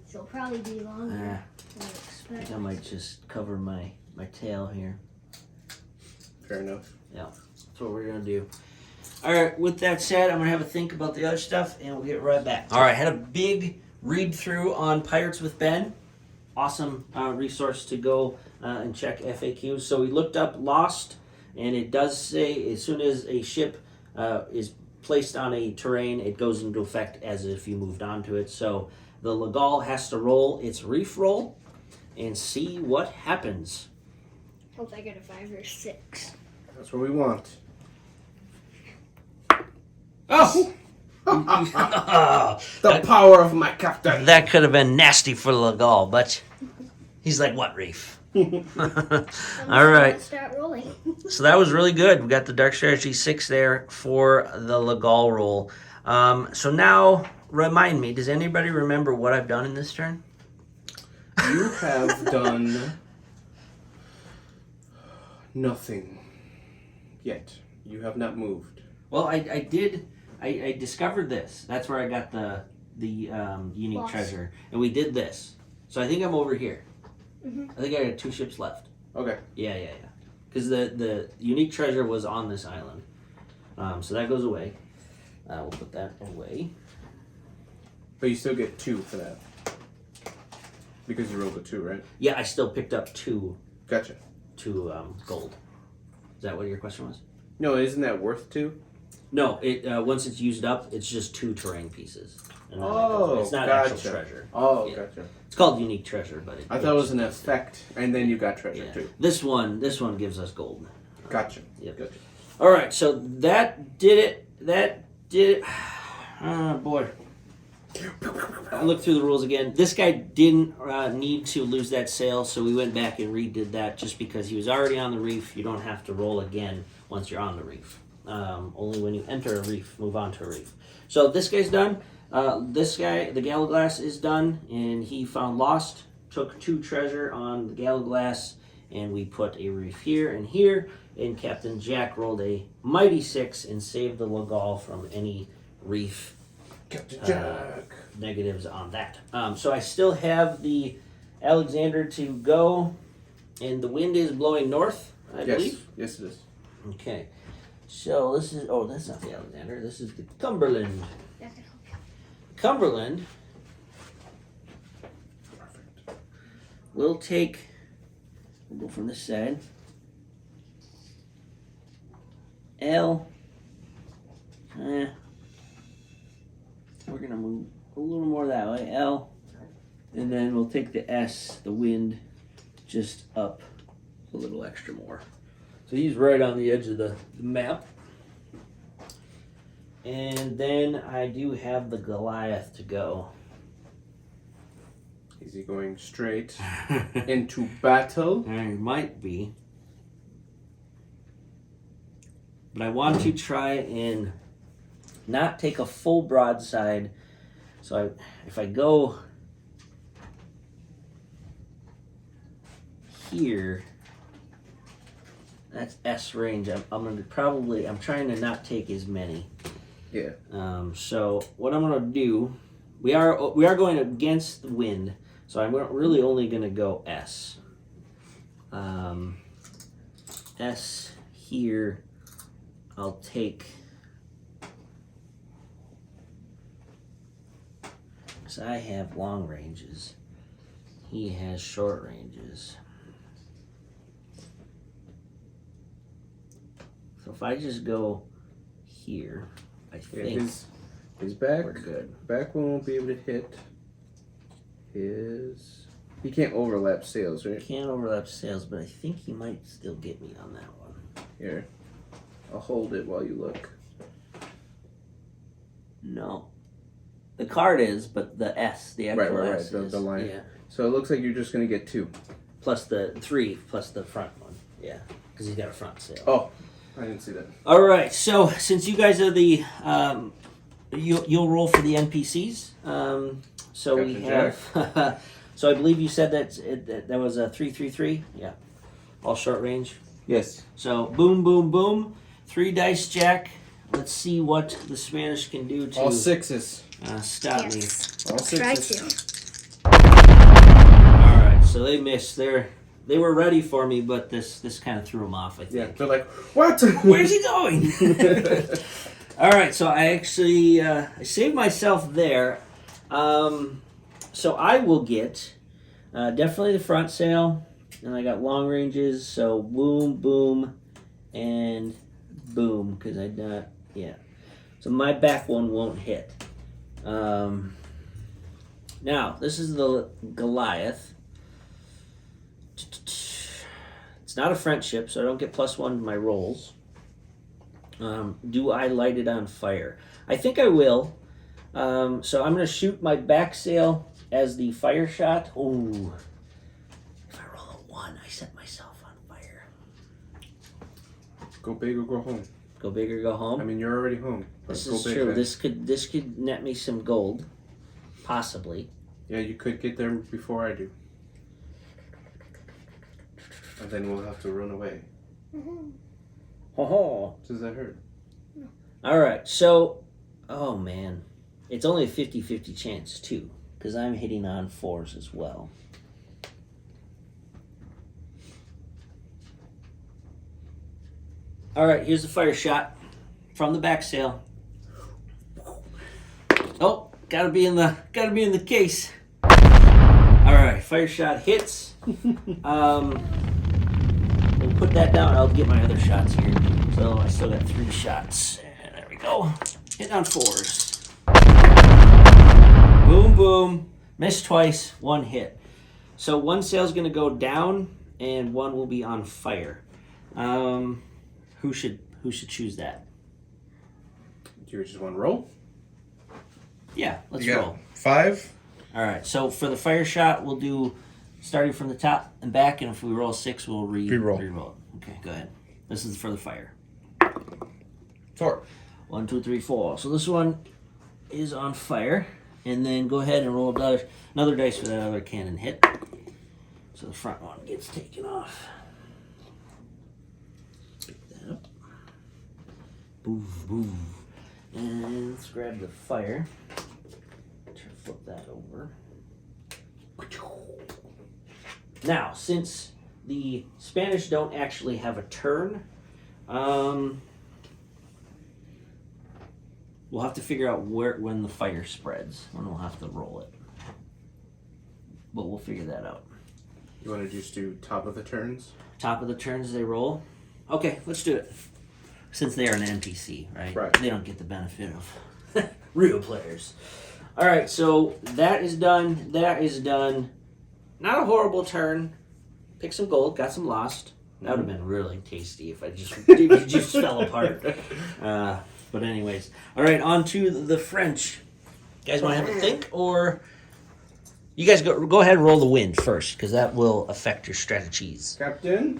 So it'll probably be longer than we I expect. think I might just cover my tail here. Fair enough. That's what we're gonna do. All right. With that said, I'm gonna have a think about the other stuff, and we'll get right back. All right. Had a big read through on Pirates with Ben. Awesome resource to go and check FAQs. So we looked up Lost, and it does say as soon as a ship is placed on a terrain, it goes into effect as if you moved onto it. So the Legal has to roll its reef roll and see what happens. Hope I get a 5 or 6. That's what we want. Oh! The power of my captain. That could have been nasty for Legal, but he's like, what reef? All right. Let's start rolling. So that was really good. We got the Dark Strategy 6 there for the Legal roll. So now, remind me, does anybody remember what I've done in this turn? You have done nothing yet. You have not moved. Well, I did. I discovered this. That's where I got the unique Lost. treasure. And we did this. So I think I'm over here. Mhm. I think I got 2 ships left. Okay. Yeah. Because the unique treasure was on this island. So that goes away. We'll put that away. But you still get 2 for that. Because you rolled a 2, right? Yeah, I still picked up two Gotcha. gold. Is that what your question was? No, isn't that worth 2? No, it once it's used up, it's just 2 terrain pieces. And then Oh, it's not gotcha. actual treasure. Oh, Yeah. gotcha. It's called unique treasure, but I thought it was an effect, and then you got treasure yeah. too. This one gives us gold. Gotcha. Yep. Gotcha. All right, so that did it. Oh boy. I looked through the rules again. This guy didn't need to lose that sail, so we went back and redid that just because he was already on the reef. You don't have to roll again once you're on the reef. Only when you enter a reef, move on to a reef. So this guy's done. This guy, the Gallowglass, is done, and he found Lost, took 2 treasure on the Gallowglass, and we put a reef here, and Captain Jack rolled a mighty 6 and saved the Legal from any reef Captain Jack. negatives on that. So I still have the Alexander to go, and the wind is blowing north, I Yes. believe. Yes, it is. Okay. So this is, that's not the Alexander, this is the Cumberland. That can help you. Cumberland Perfect. will we'll go from this side. L. We're going to move a little more that way. L. And then we'll take the S, the wind, just up a little extra more. So he's right on the edge of the map. And then I do have the Goliath to go. Is he going straight into battle? There might be. But I want to try and not take a full broadside. So if I go here, That's S range. I'm trying to not take as many. Yeah. So what I'm gonna do, we are going against the wind, so I'm really only gonna go S. S here. I'll take. So I have long ranges. He has short ranges. So if I just go here, I Yeah, think his back we're good. back one won't be able to hit his. He can't overlap sails, right? Can't overlap sails, but I think he might still get me on that one. Here, I'll hold it while you look. No. The card is, but the S, the actual Right. S is. The line. Yeah. So it looks like you're just gonna get 2. Plus the 3, plus the front one. Yeah. Because he's got a front sail. Oh, I didn't see that. All right. So since you guys are the, you'll roll for the NPCs. So we Captain have. So I believe you said that was a 3-3-3. Yeah. All short range. Yes. So boom, boom, boom. 3 dice, Jack. Let's see what the Spanish can do to All 6s. stop me. Yes. All Try 6s. to. All right. So they missed. They were ready for me, but this kind of threw them off. I think. Yeah. They're like, what? Where's he going? All right, so I actually I saved myself there. So I will get definitely the front sail, and I got long ranges. So boom, boom, and boom, because I not So my back one won't hit. Now this is the Goliath. It's not a French ship, so I don't get +1 to my rolls. Do I light it on fire? I think I will. So I'm going to shoot my back sail as the fire shot. Oh, if I roll a 1, I set myself on fire. Go big or go home. Go big or go home. I mean, you're already home. But This go is big true. then. This could net me some gold, possibly. Yeah, you could get there before I do. And then we'll have to run away. Oh. Does that hurt? All right. So, oh man, it's only a 50-50 chance too, because I'm hitting on 4s as well. All right, here's the fire shot from the back sail. Oh, gotta be in the case. All right, fire shot hits. We'll put that down. I'll get my other shots here. So I still got 3 shots. And there we go. Hitting on 4s. Boom, boom. Missed twice. 1 hit. So 1 sail's gonna go down, and 1 will be on fire. Who should choose that? Do you just want to roll? Yeah, let's You got roll. 5? All right. So for the fire shot, we'll do starting from the top and back, and if we roll 6, we'll Re-roll. re-roll. Okay, go ahead. This is for the fire. 4. 1, 2, 3, 4. So this one is on fire, and then go ahead and roll another dice for that other cannon hit. So the front one gets taken off. Pick that up. Boom, boom. And let's grab the fire. Flip that over. Now, since the Spanish don't actually have a turn, we'll have to figure out when the fire spreads, when we'll have to roll it. But we'll figure that out. You want to just do top of the turns? Top of the turns they roll. Okay, let's do it. Since they are an NPC, right? Right. They don't get the benefit of real players. All right, so that is done. That is done. Not a horrible turn. Pick some gold. Got some lost. That would have been really tasty if it just fell apart. But anyways, all right. On to the French. You guys want to have a think, or you guys go ahead and roll the wind first, because that will affect your strategies. Captain?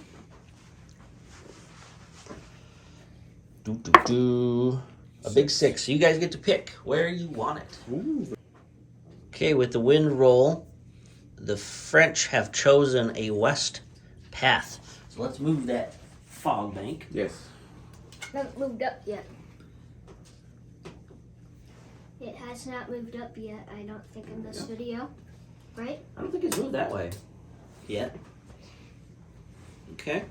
A big 6. So you guys get to pick where you want it. Ooh. Okay, with the wind roll, the French have chosen a west path. So let's move that fog bank. Yes. Haven't moved up yet. It has not moved up yet, I don't think, in this video. Right? I don't think it's moved that way yet. Okay.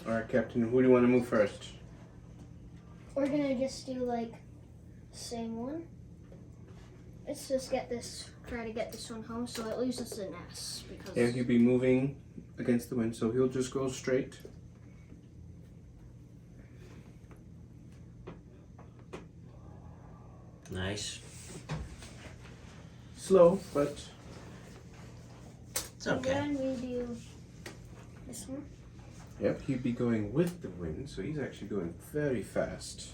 Alright, Captain, who do you want to move first? We're gonna just do like same one. Let's just try to get this one home so it loses an S because Yeah, he'll be moving against the wind, so he'll just go straight. Nice. Slow, but It's okay. Then we do this one. yep, he'd be going with the wind, so he's actually going very fast.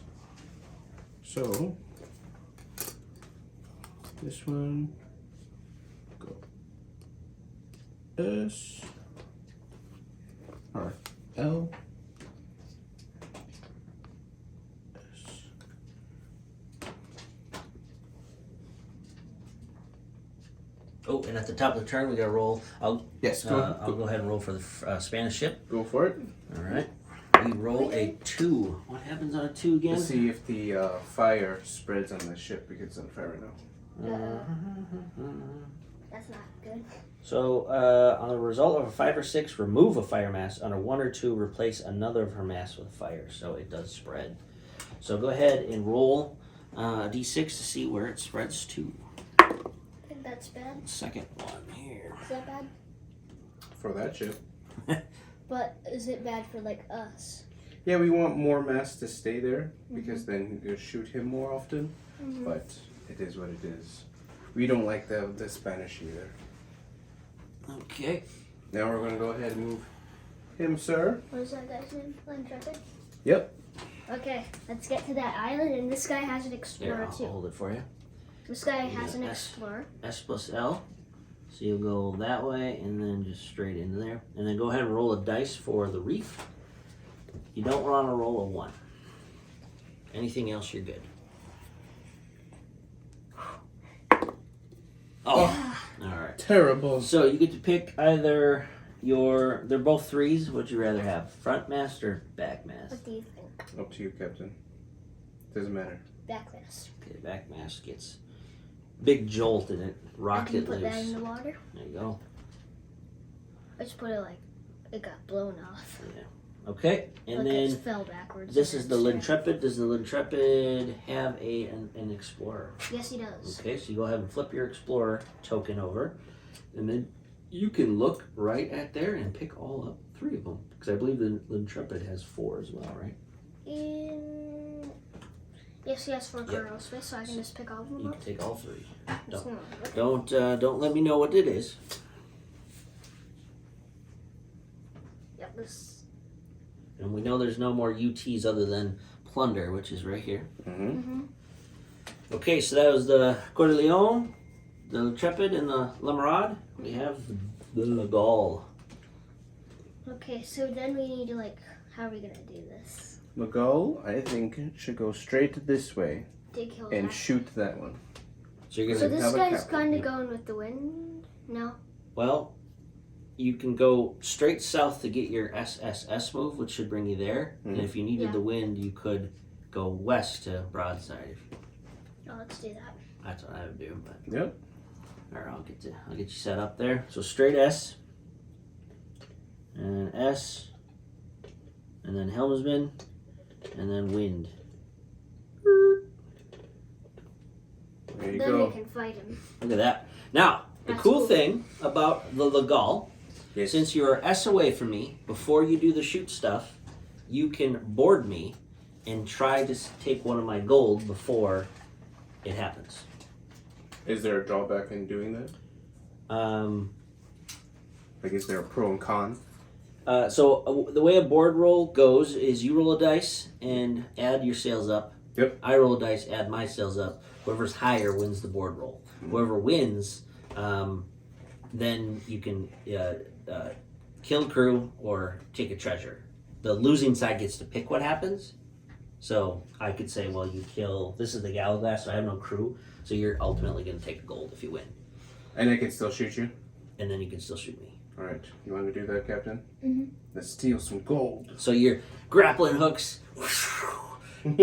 So this one go S or L S. Oh, and at the top of the turn, we got to roll. I'll Yes, I'll go ahead and roll for the Spanish ship. go for it. All right. We roll a 2. What happens on a 2 again? Let's see if the fire spreads on the ship because it's on fire right now. That's not good. So, on the result of a 5 or 6, remove a fire mass. On a 1 or 2, replace another of her mass with a fire. So it does spread. So go ahead and roll a d6 to see where it spreads to. I think that's bad. Second one here. Is that bad? For that ship. But is it bad for like us? Yeah, we want more mass to stay there because then you'll shoot him more often. Mm-hmm. But it is what it is. We don't like the Spanish either. Okay. Now we're gonna go ahead and move him, sir. What is that guy's name? Intrepid? Yep. Okay, let's get to that island, and this guy has an Here, explorer I'll too. hold it for you. This guy You has got an S. explorer. S plus L. So you'll go that way and then just straight into there. And then go ahead and roll a dice for the reef. You don't want to roll a 1. Anything else, you're good. Oh, all right. Terrible. So you get to pick either they're both 3s. What'd you rather have? Front mast or back mast? What do you think? Up to you, Captain. Doesn't matter. Backlash. Okay, back mast gets big jolt and it I rocked can it put that in loose. the water. There you go. I just put it like it got blown off. Okay, and Look, it then fell backwards. this and is the then Lintrepid. Does the Lintrepid have an Explorer? straight. Yes, he does. Okay, so you go ahead and flip your Explorer token over, and then you can look right at there and pick all up 3 of them. Because I believe the Lintrepid has 4 as well, right? Yes, he has 4 Yep. cargo space, so I can just pick all of them You up. can take all 3. Just Don't. one. Don't let me know what it is. Yep, this. And we know there's no more UTs other than Plunder, which is right here. Mm-hmm. Okay, so that was the Coeur de Leon, the Intrepid, and the Lemarade. We have the Legal. Okay, so then we need to how are we gonna do this? Legal, I think, should go straight this way Dig hill and back. shoot that one. So you're So gonna, this have a guy's captain, kind of yeah. going with the wind. No. well, you can go straight south to get your SSS move, which should bring you there. And if you needed Yeah. the wind, you could go west to Broadside. Oh, let's do that. That's what I would do. But Yep. all right, I'll get you set up there. So straight S, and S, and then helmsman, and then wind. There you Then go. we can fight him. Look at that. Now, the That's cool cool. thing about the Legal, Yes. since you are S away from me, before you do the shoot stuff, you can board me and try to take one of my gold before it happens. Is there a drawback in doing that? Like, is there a pro and con? So the way a board roll goes is you roll a dice and add your sales up. Yep. I roll a dice, add my sales up. Whoever's higher wins the board roll. Whoever wins, then you can kill crew or take a treasure. The losing side gets to pick what happens. So I could say, well, you kill. This is the Gallaglass, so I have no crew. So you're ultimately going to take the gold if you win, And I can still shoot you? and then you can still shoot me. All right, you want to do that, Captain? Mhm. Let's steal some gold. So your grappling hooks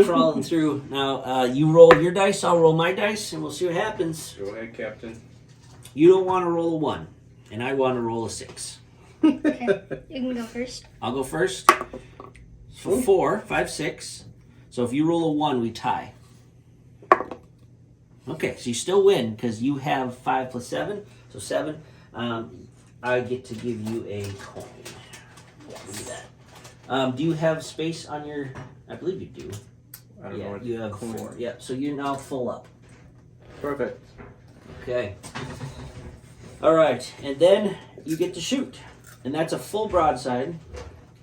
crawling through. Now you roll your dice, I'll roll my dice, and we'll see what happens. Go ahead, Captain. You don't want to roll a 1, and I want to roll a 6. Okay. You can go first. I'll go first. For 4, 5, 6. So if you roll a 1, we tie. Okay, so you still win because you have 5 plus 7, so 7. I get to give you a coin. Look at that. Do you have space on your? I believe you do. I don't know what you have coin. 4. Yeah, so you're now full up. Perfect. Okay. All right, and then you get to shoot, and that's a full broadside.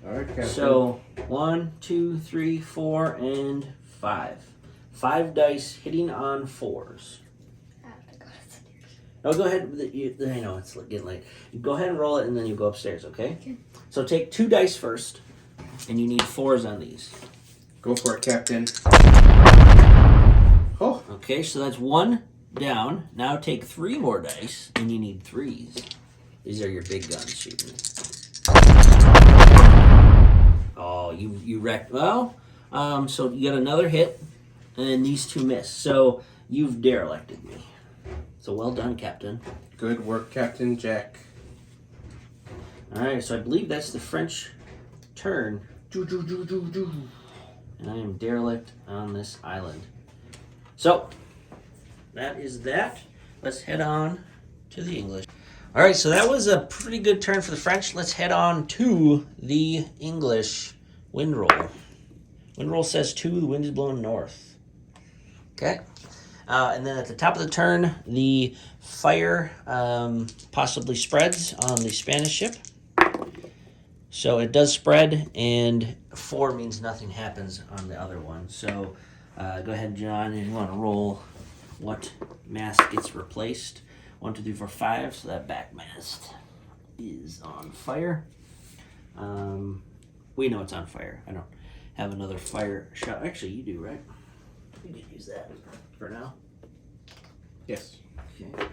All right, Captain. So 1, 2, 3, 4, and 5. 5 dice hitting on 4s. I have to go upstairs. Oh, go ahead. I know it's getting late. Go ahead and roll it, and then you go upstairs. Okay. Okay. So take 2 dice first, and you need 4s on these. Go for it, Captain. Oh, Okay, so that's 1 down. Now take 3 more dice, and you need 3s. These are your big guns shooting. Oh, you wrecked. Well, so you got another hit, and then these 2 miss. So you've derelicted me. So well done, Captain. good work, Captain Jack. All right, so I believe that's the French turn, and I am derelict on this island. So that is that. Let's head on to the English. All right, so that was a pretty good turn for the French. Let's head on to the English wind roll. Wind roll says 2, the wind is blowing north. Okay. And then at the top of the turn, the fire possibly spreads on the Spanish ship. So it does spread, and 4 means nothing happens on the other one. So go ahead, John, and you want to roll what mast gets replaced. 1, 2, 3, 4, 5. So that back mast is on fire. We know it's on fire. I don't have another fire shot. Actually, you do, right? You can use that for now. Yes. Okay.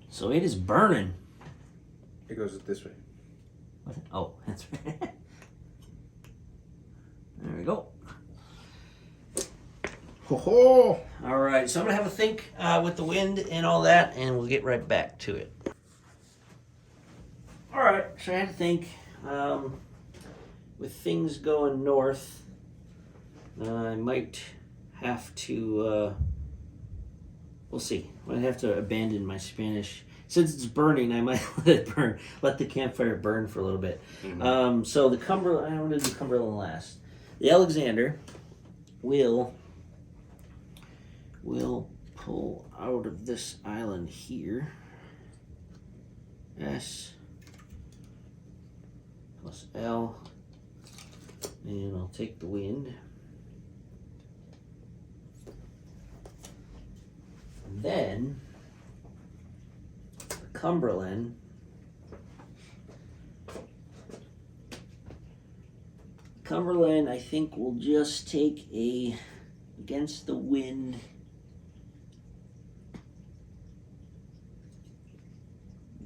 So it is burning. It goes this way. What? Oh, that's right. There we go. Ho ho! All right, so I'm gonna have a think with the wind and all that, and we'll get right back to it. All right, so I had to think. With things going north, I might have to. We'll see. I might have to abandon my Spanish. Since it's burning, I might let it burn. Let the campfire burn for a little bit. Mm-hmm. So the Cumberland. I'm going to do Cumberland last. The Alexander will pull out of this island here. S plus L, and I'll take the wind. And then Cumberland I think will just take a against the wind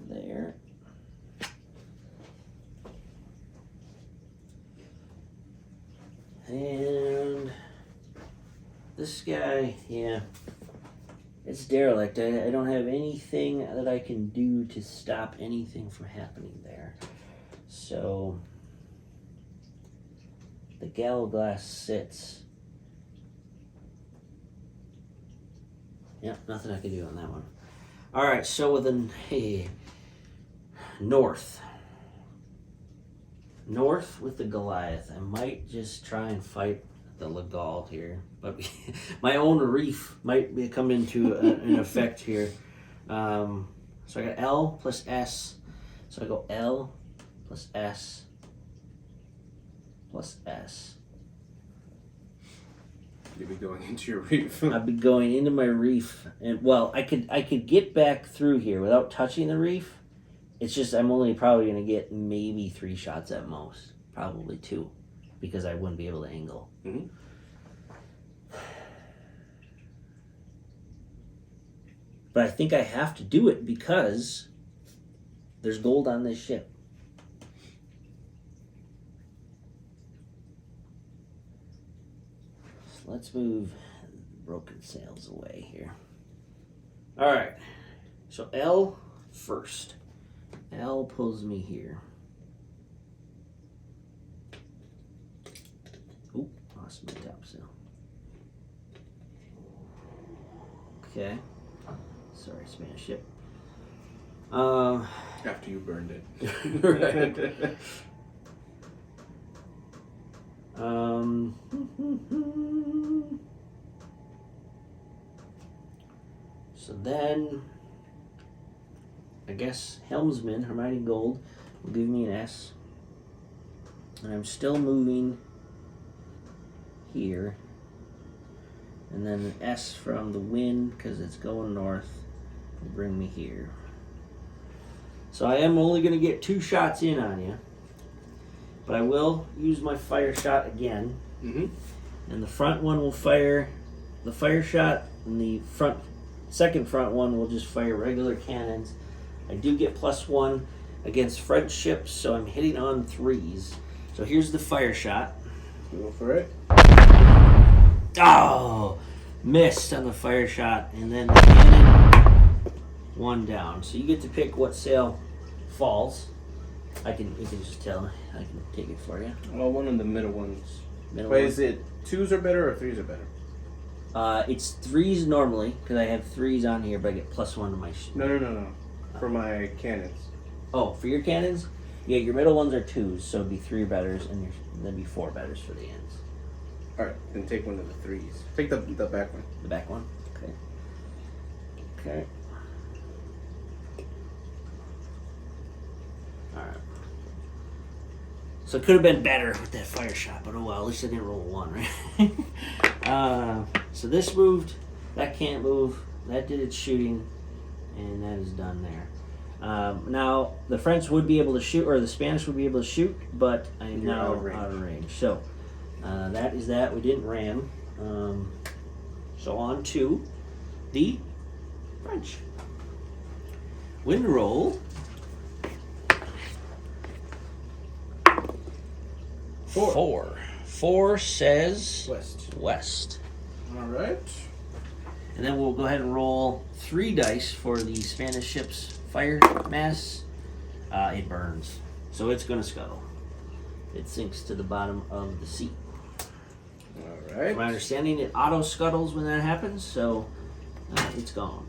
there. And this guy, yeah, it's derelict. I don't have anything that I can do to stop anything from happening there. So the Gallowglass sits. Yep, nothing I can do on that one. All right, so with north with the Goliath, I might just try and fight the Legal here, but my own reef might come into an effect here. So I got L plus S, so I go L plus S plus S. You'll be going into your reef. I'd be going into my reef, and well, I could get back through here without touching the reef. It's just I'm only probably gonna get maybe 3 shots at most, probably 2, because I wouldn't be able to angle. Mm-hmm. But I think I have to do it because There's gold on this ship. So let's move broken sails away here. Alright. So L first. L pulls me here. Oop, lost my topsail. Okay. Sorry, Spanish ship. After you burned it. Right. So then, I guess Helmsman, Hermione Gold, will give me an S. And I'm still moving here. And then an S from the wind, because it's going north, will bring me here. So I am only going to get 2 shots in on you. But I will use my fire shot again. Mm-hmm. And the front one will fire the fire shot, and the second front one will just fire regular cannons. I do get +1 against French ships, so I'm hitting on 3s. So here's the fire shot. Go for it. Oh! Missed on the fire shot, and then the cannon, 1 down. So you get to pick what sail falls. You can just tell. I can take it for you. Well, one of the middle ones. Middle Wait, one. is it 2s are better or 3s are better? It's 3s normally, because I have 3s on here, but I get +1 to my No. For my cannons. Oh, for your cannons? Yeah, your middle ones are 2s, so it'd be 3 betters, and then be 4 betters for the ends. Alright, then take one of the 3s. Take the back one. The back one? Okay. Okay. Alright. So it could have been better with that fire shot, but oh well, at least I didn't roll a 1, right? So this moved, that can't move, that did its shooting, and that is done there. Now, the French would be able to shoot, or the Spanish would be able to shoot, but I am You're now out of range. out of range. So, that is that. We didn't ram. So on to the French. Wind roll. 4. 4 says West. west. Alright. And then we'll go ahead and roll 3 dice for the Spanish ship's fire mass. It burns. So it's going to scuttle. It sinks to the bottom of the sea. Alright. My understanding, it auto scuttles when that happens, so it's gone.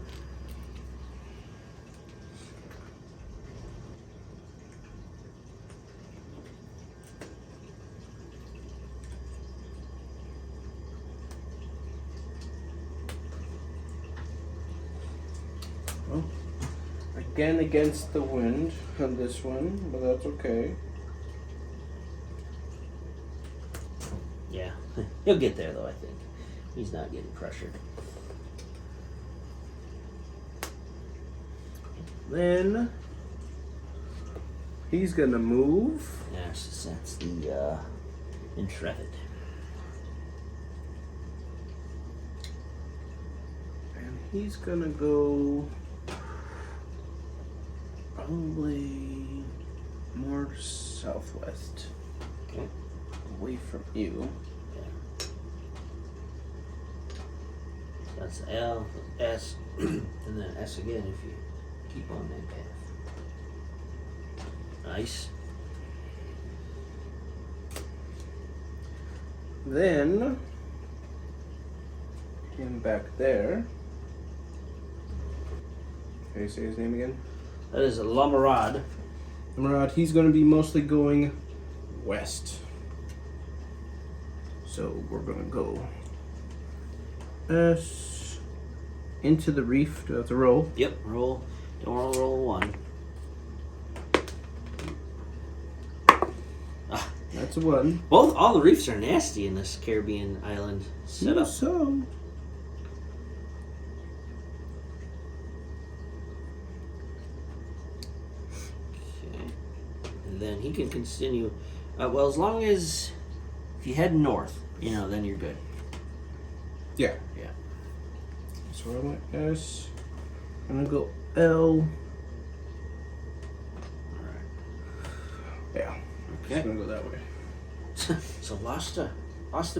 Again against the wind on this one, but that's okay. Yeah, he'll get there though, I think. He's not getting pressured. Then he's gonna move. Yes, that's the Intrepid. And he's gonna go probably more southwest. Okay. Away from you. That's L, S, and then S again if you keep on that path. Nice. Then him back there. Can you say his name again? That is a Lamarade. Murad, he's going to be mostly going west. So we're going to go S into the reef. Do I have to roll? Yep, roll. Don't want to roll a 1. That's a 1. All the reefs are nasty in this Caribbean island setup. So. Okay. And then he can continue. Well, as long as if you head north, then you're good. Yeah. Yeah. So I'm at S. I'm going to go L. Yeah. Okay. Just gonna go that way. So lost a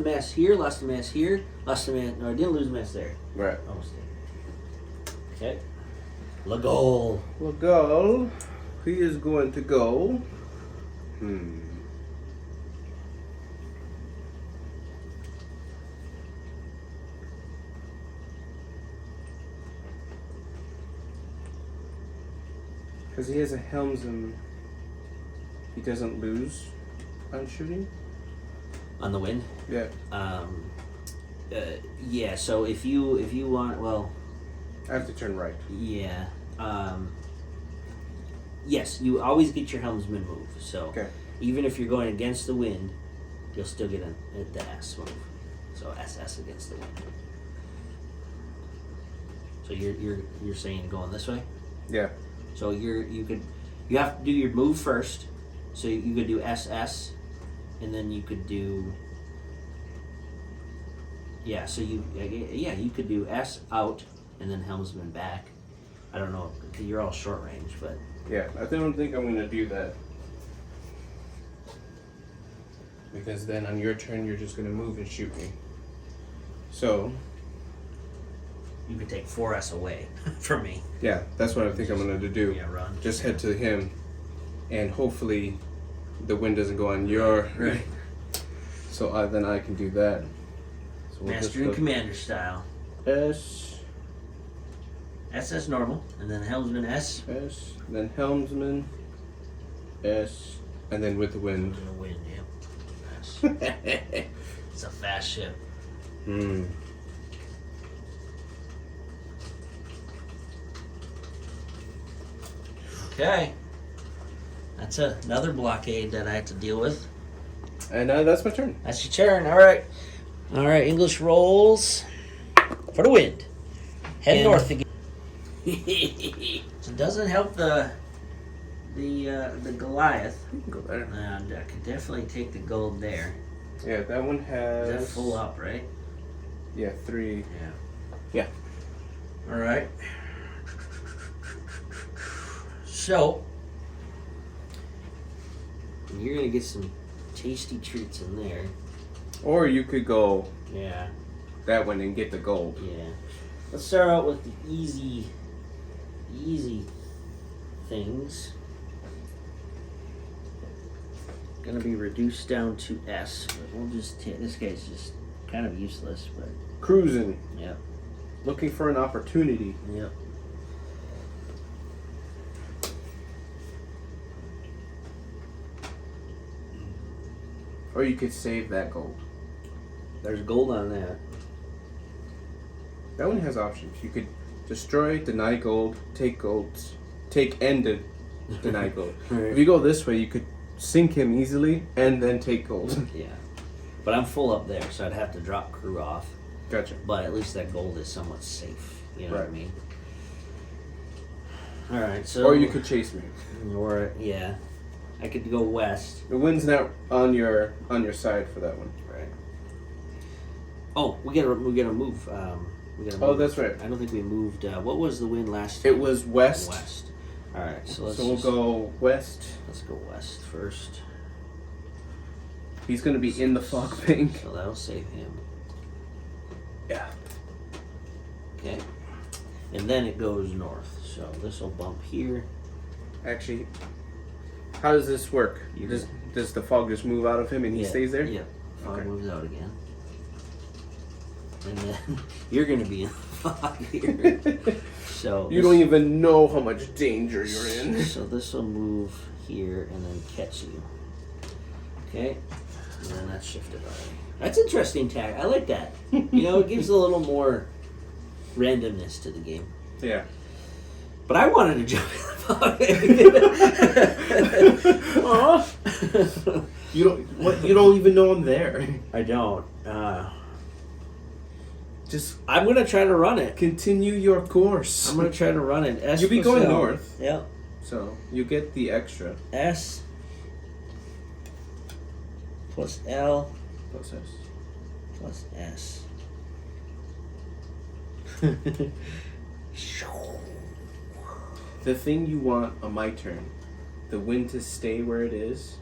mass here, lost a mass here, lost a mass. No, I didn't lose a mass there. Right. Almost did. Okay. Lagol. Well, go. He is going to go. Because he has a helmsman, he doesn't lose on shooting. On the wind. Yeah. Yeah. So if you want, well, I have to turn right. yeah. Yes, you always get your helmsman move. So Okay. even if you're going against the wind, you'll still get the S move. So SS against the wind. So you're saying going this way? Yeah. So you have to do your move first. So you could do SS, and then you could do. Yeah. So you could do S out and then helmsman back. I don't know. You're all short range, but Yeah. I don't think I'm going to do that. Because then on your turn, you're just going to move and shoot me. So, you could take 4S away from me. yeah, that's what I think I'm going to do. Yeah, run. Just head to him, and hopefully the wind doesn't go on your... Right. So then I can do that. So we'll Master just and go Commander style. S, SS normal, and then helmsman S. S, then helmsman, S, and then with the wind. And the wind, yeah. S. It's a fast ship. Okay. That's another blockade that I have to deal with. And that's my turn. That's your turn. All right. All right. English rolls for the wind. Head And- north again. So it doesn't help the Goliath. You can go there. And I could definitely take the gold there. Yeah, that one has... Is that full up, right? Yeah, 3. Yeah. Yeah. All right. So you're gonna get some tasty treats in there. Or you could go Yeah. that one and get the gold. Yeah. Let's start out with the easy things. Gonna be reduced down to S, but we'll just take this guy's just kind of useless, but Cruising. yep. Looking for an opportunity. Yep. Or you could save that gold. There's gold on that. That one has options. You could destroy, deny gold, take golds, take and deny gold. If you go this way, you could sink him easily and then take gold. Yeah. But I'm full up there, so I'd have to drop crew off. Gotcha. But at least that gold is somewhat safe. You know what I Right. mean? Alright, so Or you could chase me. Or yeah. I could go west. The wind's not on your side for that one. Right. Oh, we gotta move. We gotta move. Oh, that's right. I don't think we moved. What was the wind last time? It was west. West. All right, so let's. So we'll go west. Let's go west first. He's gonna be in the fog bank. So that'll save him. Yeah. Okay. And then it goes north. So this will bump here. Actually, how does this work? Does the fog just move out of him and he Yeah, stays there? Yep. Fog Okay. moves out again. And then you're gonna be in the fog here. So You don't even know how much danger you're in. So this will move here and then catch you. Okay, and then that's shifted already. That's interesting tag. I like that. You know, it gives a little more randomness to the game. Yeah. But I wanted to jump in the fog. You don't even know I'm there. I don't. Just I'm gonna try to run it. continue your course. I'm gonna try to run it. S You'll be plus going L. north. Yep. So you get the extra. S plus L Plus S. plus S. The thing you want on my turn, the wind to stay where it is,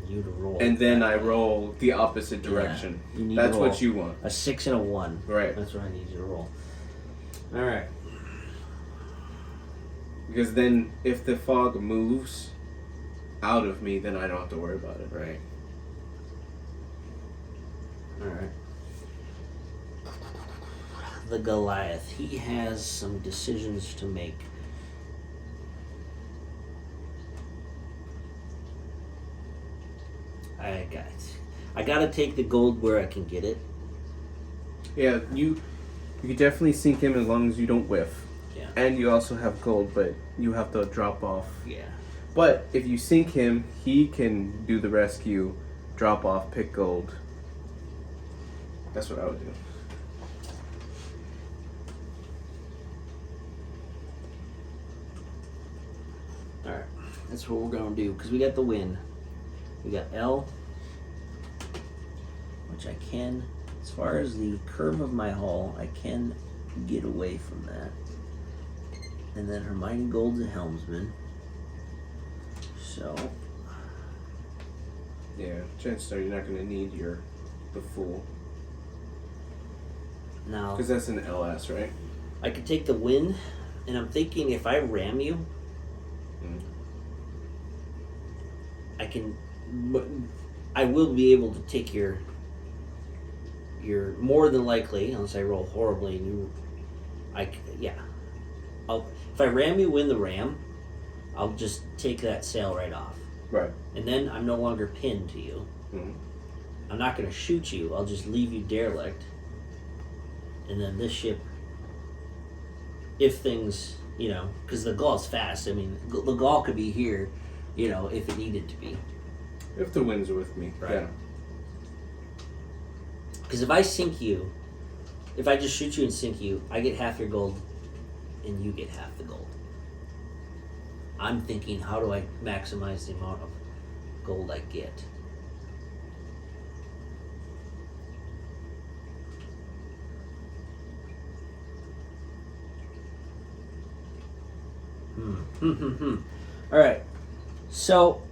you to roll. and then that I way. roll the opposite Yeah, direction. you need That's to roll what you want. a 6 and a 1. Right. That's what I need you to roll. All right. Because then if the fog moves out of me, then I don't have to worry about it. Right. All right. The Goliath. He has some decisions to make. I gotta take the gold where I can get it. Yeah, you can definitely sink him as long as you don't whiff. Yeah. And you also have gold, but you have to drop off. Yeah. But if you sink him, he can do the rescue, drop off, pick gold. That's what I would do. All right. That's what we're gonna do because we got the win. We got L, which I can, as far as the curve of my hull, I can get away from that. And then Hermione Gold's a helmsman. So, Yeah, chances are you're not going to need the fool. now Because that's an LS, right? I could take the win, and I'm thinking if I ram you, I will be able to take your more than likely, unless I roll horribly and if I ram you, win the ram, I'll just take that sail right off. Right. And then I'm no longer pinned to you. Mhm. I'm not going to shoot you. I'll just leave you derelict. And then this ship, if things, because the Gaul's fast. I mean, the Gaul could be here, if it needed to be. If the winds are with me. Right. Yeah. Because if I sink you, if I just shoot you and sink you, I get half your gold and you get half the gold. I'm thinking, how do I maximize the amount of gold I get? All right. So,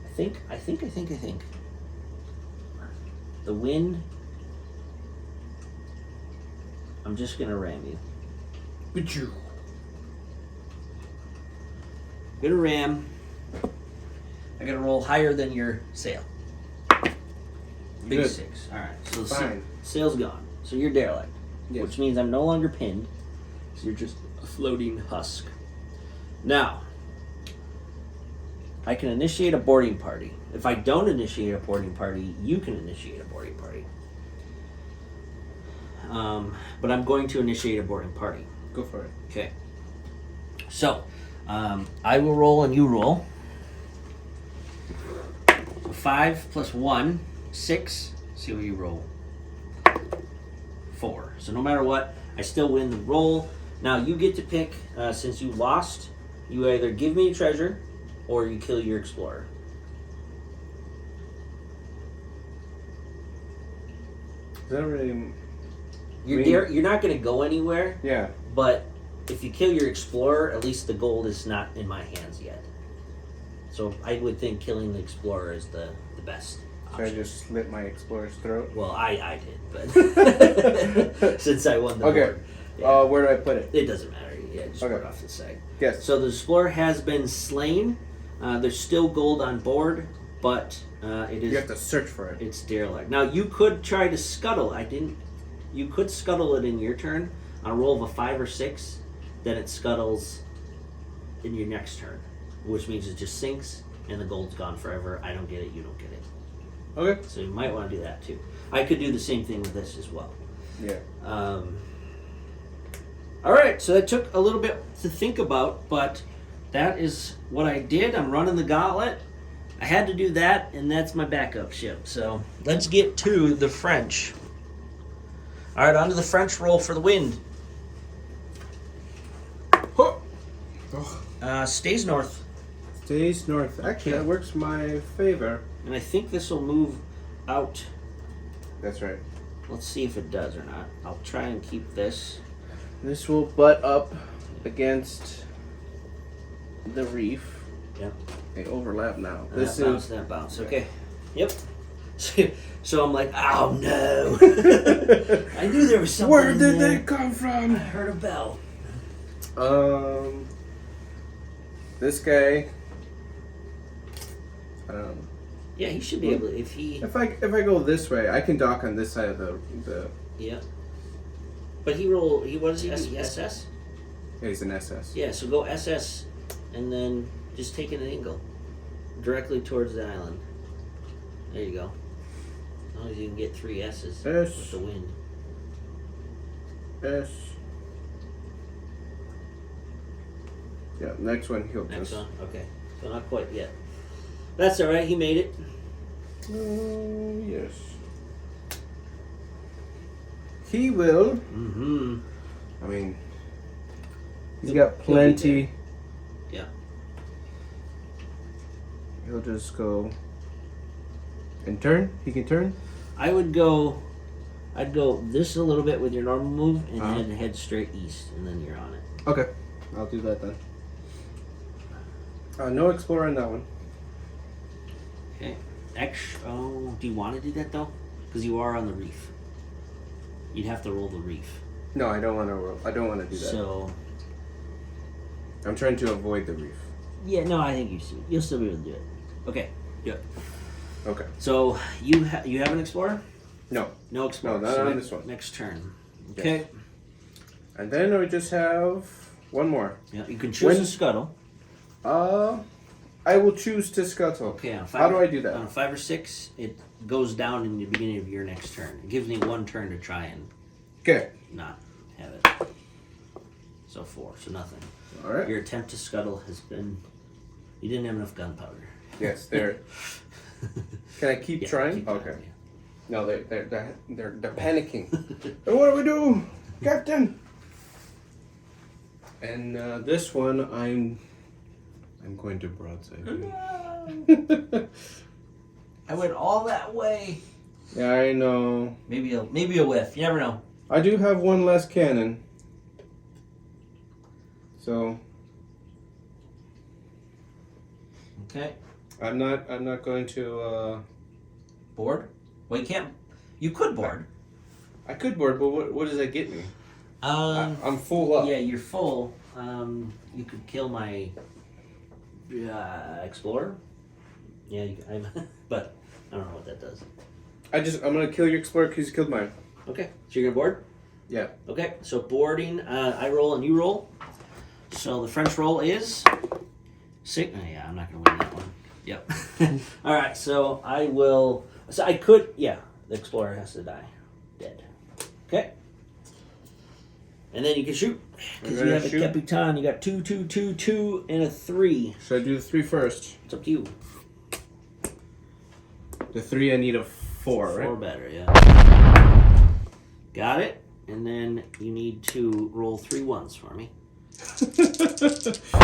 I think. The wind. I'm just gonna ram you. But Gonna ram. I gotta roll higher than your sail. Big Good. 6. All right. So the Fine. sail's gone. So you're derelict, Yes. which means I'm no longer pinned. So you're just a floating husk. Now, I can initiate a boarding party. If I don't initiate a boarding party, you can initiate a boarding party. But I'm going to initiate a boarding party. Go for it. Okay. So, I will roll and you roll. 5 plus 1, 6. See what you roll. 4. So no matter what, I still win the roll. Now you get to pick, since you lost, you either give me a treasure or you kill your explorer. Is that really... You're not going to go anywhere, Yeah. but if you kill your explorer, at least the gold is not in my hands yet. So I would think killing the explorer is the best Should I option. just slit my explorer's throat? Well, I did, but since I won the Okay. board. Yeah. Where do I put it? It doesn't matter. Yeah, just put Okay. it off to the side. Yes. So the explorer has been slain. There's still gold on board, but it is You have to search for it. it's derelict. Now you could try to scuttle. You could scuttle it in your turn on a roll of a 5 or 6. Then it scuttles in your next turn, which means it just sinks and the gold's gone forever. I don't get it. You don't get it. Okay. So you might want to do that too. I could do the same thing with this as well. Yeah. All right, so that took a little bit to think about, but that is what I did. I'm running the gauntlet. I had to do that, and that's my backup ship. So let's get to the French. All right, on to the French roll for the wind. Stays north, Stays north. Actually, that works my favor. and I think this will move out. That's right. Let's see if it does or not. I'll try and keep this. This will butt up against the reef. Yep. They overlap now. This is that bounce. Okay. Yep. So I'm like, oh no! I knew there was something. Where in did there. they come I from? heard a bell. This guy. I don't know. Yeah, he should be able to. If he. If I go this way, I can dock on this side of the. Yeah. But he roll. What does he do? SS. Yeah, he's an SS. Yeah. So go SS, and then just take an angle, directly towards the island. There you go. As long as you can get 3 S's with the wind. S. Yeah, next one he'll Next just. one. Okay. So not quite yet. That's all right. He made it. Yes. He will. Mm-hmm. I mean, he's He'll- got plenty. Yeah. He'll just go and turn. He can turn. I'd go this a little bit with your normal move, and Uh-huh. then head straight east, and then you're on it. Okay, I'll do that then. No explorer on that one. Okay. Do you want to do that though? Because you are on the reef. You'd have to roll the reef. No, I don't want to. I don't want to do that. So I'm trying to avoid the reef. yeah, no, I think you'll still be able to do it. Okay, do it. Okay. So you have an explorer? No. No explorer. No, not So on next- this one. Next turn. Yes. Okay. And then we just have one more. Yeah, you can choose When- a scuttle. I will choose to scuttle. Okay, on How do I do that? On 5 or 6, it goes down in the beginning of your next turn. It gives me 1 turn to try and Okay. not have it. So 4, so nothing. All right. Your attempt to scuttle has been. You didn't have enough gunpowder. Yes, they're. Can I keep Yeah, trying? keep Okay. trying, yeah. No, they're panicking. What do we do, Captain? And this one, I'm going to broadside. No. I went all that way. Yeah, I know. Maybe a whiff. You never know. I do have one less cannon. So Okay. I'm not going to. Board? Well, you can't. You could board. I could board, but what does that get me? I'm full up. Yeah, you're full. You could kill my explorer. Yeah, but I don't know what that does. I'm gonna kill your explorer because you killed mine. Okay, so you're gonna board. Yeah. Okay, so boarding. I roll and you roll. So the French roll is 6. Oh, yeah, I'm not gonna win that one. Yep. All right, so I will. So I could. Yeah, the explorer has to die, dead. Okay. And then you can shoot because you have a Capitan. You got 2, 2, 2, 2, and a 3. Should I do the 3 first? It's up to you. The 3, I need a 4, right? 4 better, yeah. Got it. And then you need to roll 3 1s for me. I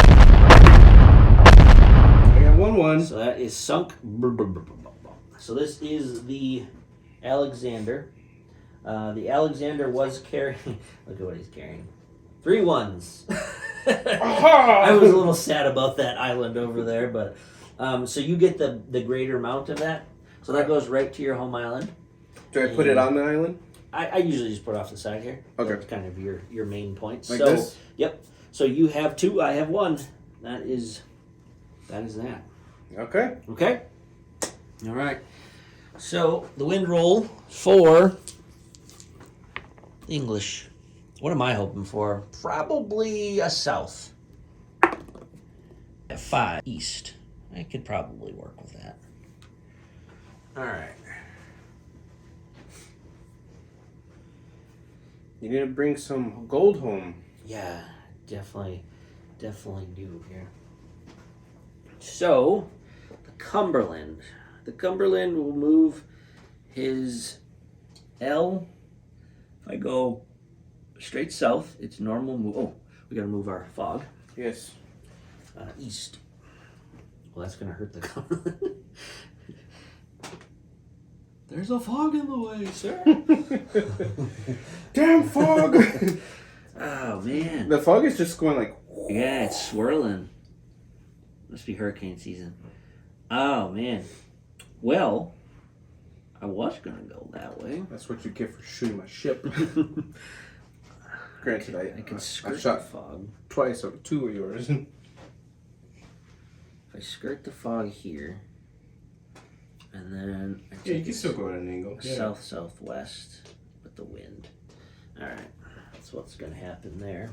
got 1-1. So that is sunk. So this is the Alexander. The Alexander was carrying. Look at what he's carrying. 3 1s. I was a little sad about that island over there, but so you get the greater amount of that. So that goes right to your home island. Do I put it on the island? I usually just put it off the side here. Okay. That's kind of your main point. Like so this? Yep. So you have 2. I have 1. That is that. Okay. Okay. All right. So the wind roll for English. What am I hoping for? Probably a south. At 5 east. I could probably work with that. All right. You need to bring some gold home. Yeah, definitely do here. So, the Cumberland. The Cumberland will move his L. If I go straight south, it's normal move. Oh, we gotta move our fog. Yes. East. Well, that's gonna hurt the Cumberland. There's a fog in the way, sir. Damn fog! Oh, man. The fog is just going like. Yeah, it's swirling. Must be hurricane season. Oh man. Well, I was gonna go that way. That's what you get for shooting my ship. Granted, I can skirt I shot the fog. twice of 2 of yours. If I skirt the fog here, and then I Yeah, you take can a still go at an angle. Yeah. south-southwest with the wind. All right, that's what's gonna happen there.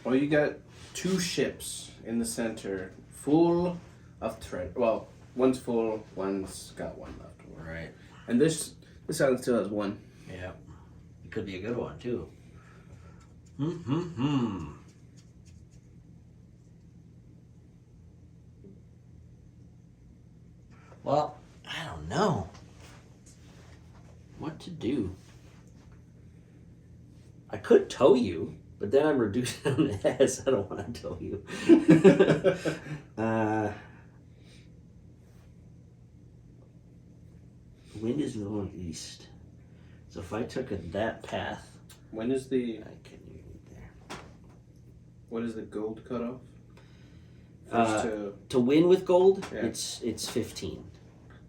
Well, you got 2 ships in the center, full of thread. Well, one's full, one's got one left. Right. And this island still has 1. Yeah. It could be a good one too. Hmm. Well, I don't know what to do. I could tow you, but then I'm reduced down to S. I don't want to tow you. Wind is going east. So if I took that path, When is the I can read there. what is the gold cutoff? Uh, First To win with gold, Yeah. it's 15.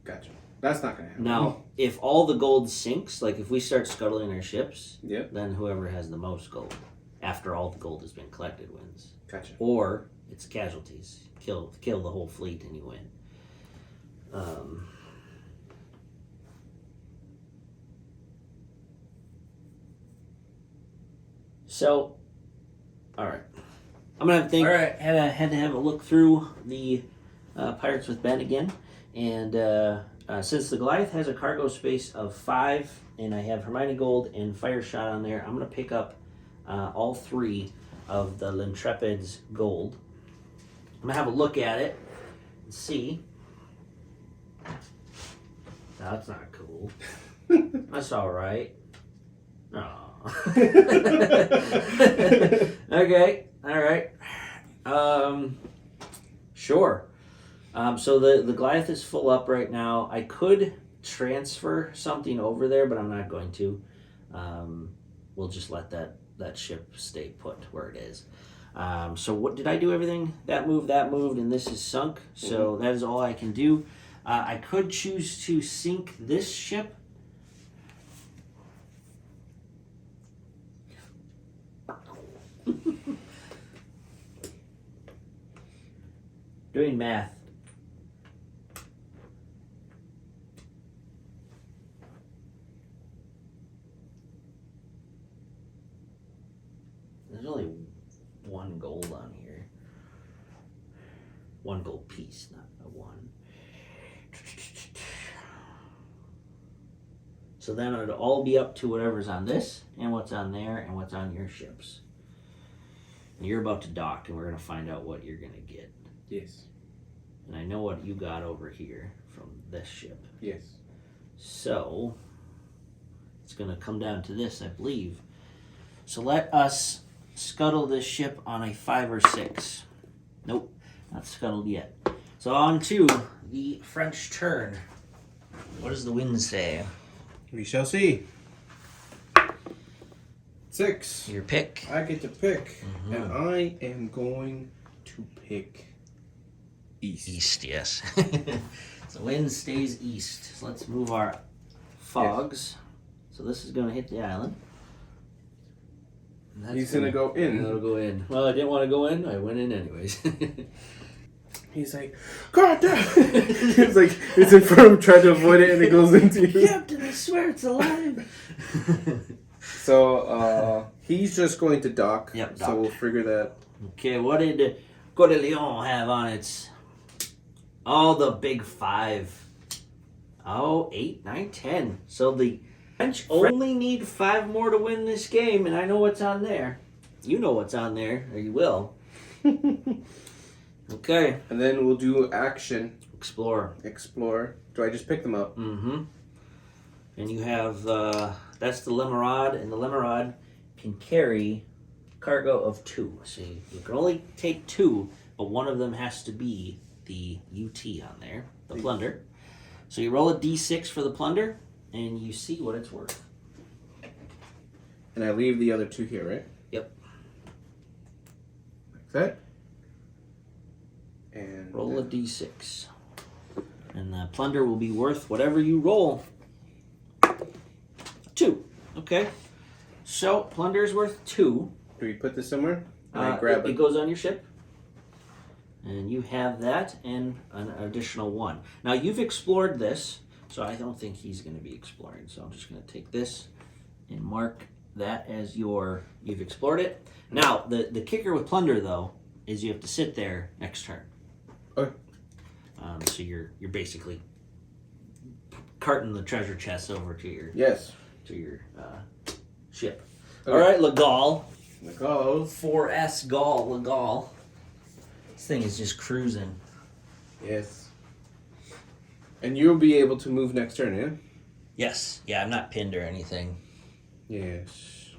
gotcha. That's not gonna happen. Now, if all the gold sinks, like if we start scuttling our ships, Yep. then whoever has the most gold after all the gold has been collected wins. Gotcha. Or it's casualties. Kill the whole fleet and you win. So, all right. I'm gonna have to think. All right, had to have a look through the Pirates with Ben again, and since the Goliath has a cargo space of 5, and I have Hermione Gold and Fire Shot on there, I'm gonna pick up all 3 of the Intrepid's gold. I'm gonna have a look at it and see. That's not cool. That's all right. Oh. Okay. All right. Sure. So the Goliath is full up right now. I could transfer something over there, but I'm not going to. We'll just let that ship stay put where it is. So what did I do? Everything that moved, and this is sunk. So that is all I can do. I could choose to sink this ship. Doing math. There's only 1 gold on here. 1 gold piece, not a 1. So then it'll all be up to whatever's on this, and what's on there, and what's on your ships. And you're about to dock, and we're going to find out what you're going to get. Yes. And I know what you got over here from this ship. Yes. So, it's going to come down to this, I believe. So let us scuttle this ship on a 5 or 6. Nope, not scuttled yet. So on to the French turn. What does the wind say? We shall see. 6. Your pick. I get to pick, and I am going to pick east. East, yes. So wind stays east. So let's move our fogs. So this is going to hit the island. And that's He's gonna go in. It'll go in. Well, I didn't want to go in. I went in anyways. He's like, God damn! It's like, it's in front of him trying to avoid it and it goes into you. Captain, I swear it's alive. So, he's just going to dock. Yep, So dock. we'll figure that. Okay, what did Coeur de Lion have on its? Oh, the big 5. Oh, 8, 9, 10. So the French only need 5 more to win this game, and I know what's on there. You know what's on there, or you will. Okay. And then we'll do action. Explore. Explore. Do I just pick them up? Mm-hmm. And you have, that's the Limerod, and the Limerod can carry cargo of 2. So you can only take 2, but one of them has to be the UT on there, the plunder. So you roll a d6 for the plunder, and you see what it's worth. And I leave the other 2 here, right? Yep. Like that. And Roll a d6. And the plunder will be worth whatever you roll. 2. Okay. So, plunder is worth 2. Do we put this somewhere? And I grab It it. goes on your ship. And you have that and an additional 1. Now, you've explored this, so I don't think he's going to be exploring. So I'm just going to take this and mark that as you've explored it. Now, the kicker with plunder, though, is you have to sit there next turn. Okay. So you're basically carting the treasure chest over to your Yes. ship. Okay. All right, Legal. The calls. 4S Gaul, Legal. This thing is just cruising. Yes. And you'll be able to move next turn, yeah? Yes. Yeah, I'm not pinned or anything. Yes.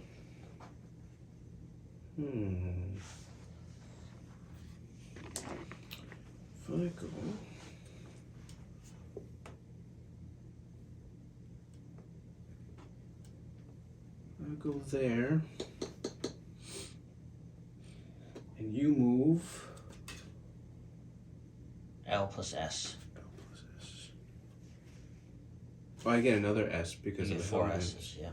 If I go there, and you move. L plus S. Oh, I get another S You because get of the 4 helmet. S's, yeah.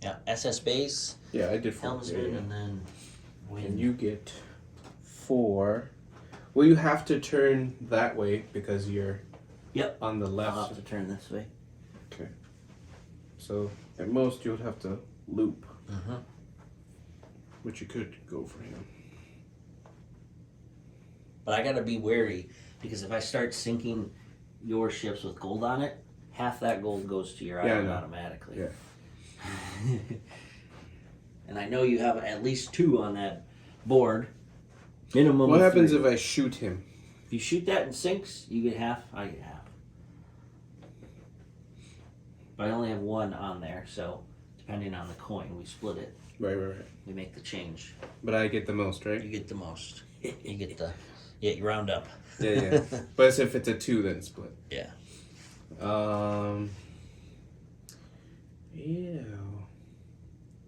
Yeah, SS base, Yeah, I did 4. helmsman, Yeah. and then wind. And you get 4. Well, you have to turn that way because you're Yep. on the I'll left. have to turn this way. So at most you would have to loop, Mm-hmm. which you could go for him. But I gotta be wary because if I start sinking your ships with gold on it, half that gold goes to your Yeah, I island know. automatically. Yeah. And I know you have at least 2 on that board. Minimum. What of happens 3. if I shoot him? If you shoot that and sinks, you get half. I get half. But I only have 1 on there, so depending on the coin, we split it. Right. We make the change. But I get the most, right? You get the most. You get the. Yeah, you round up. Yeah. But as if it's a 2, then split. Yeah. Yeah.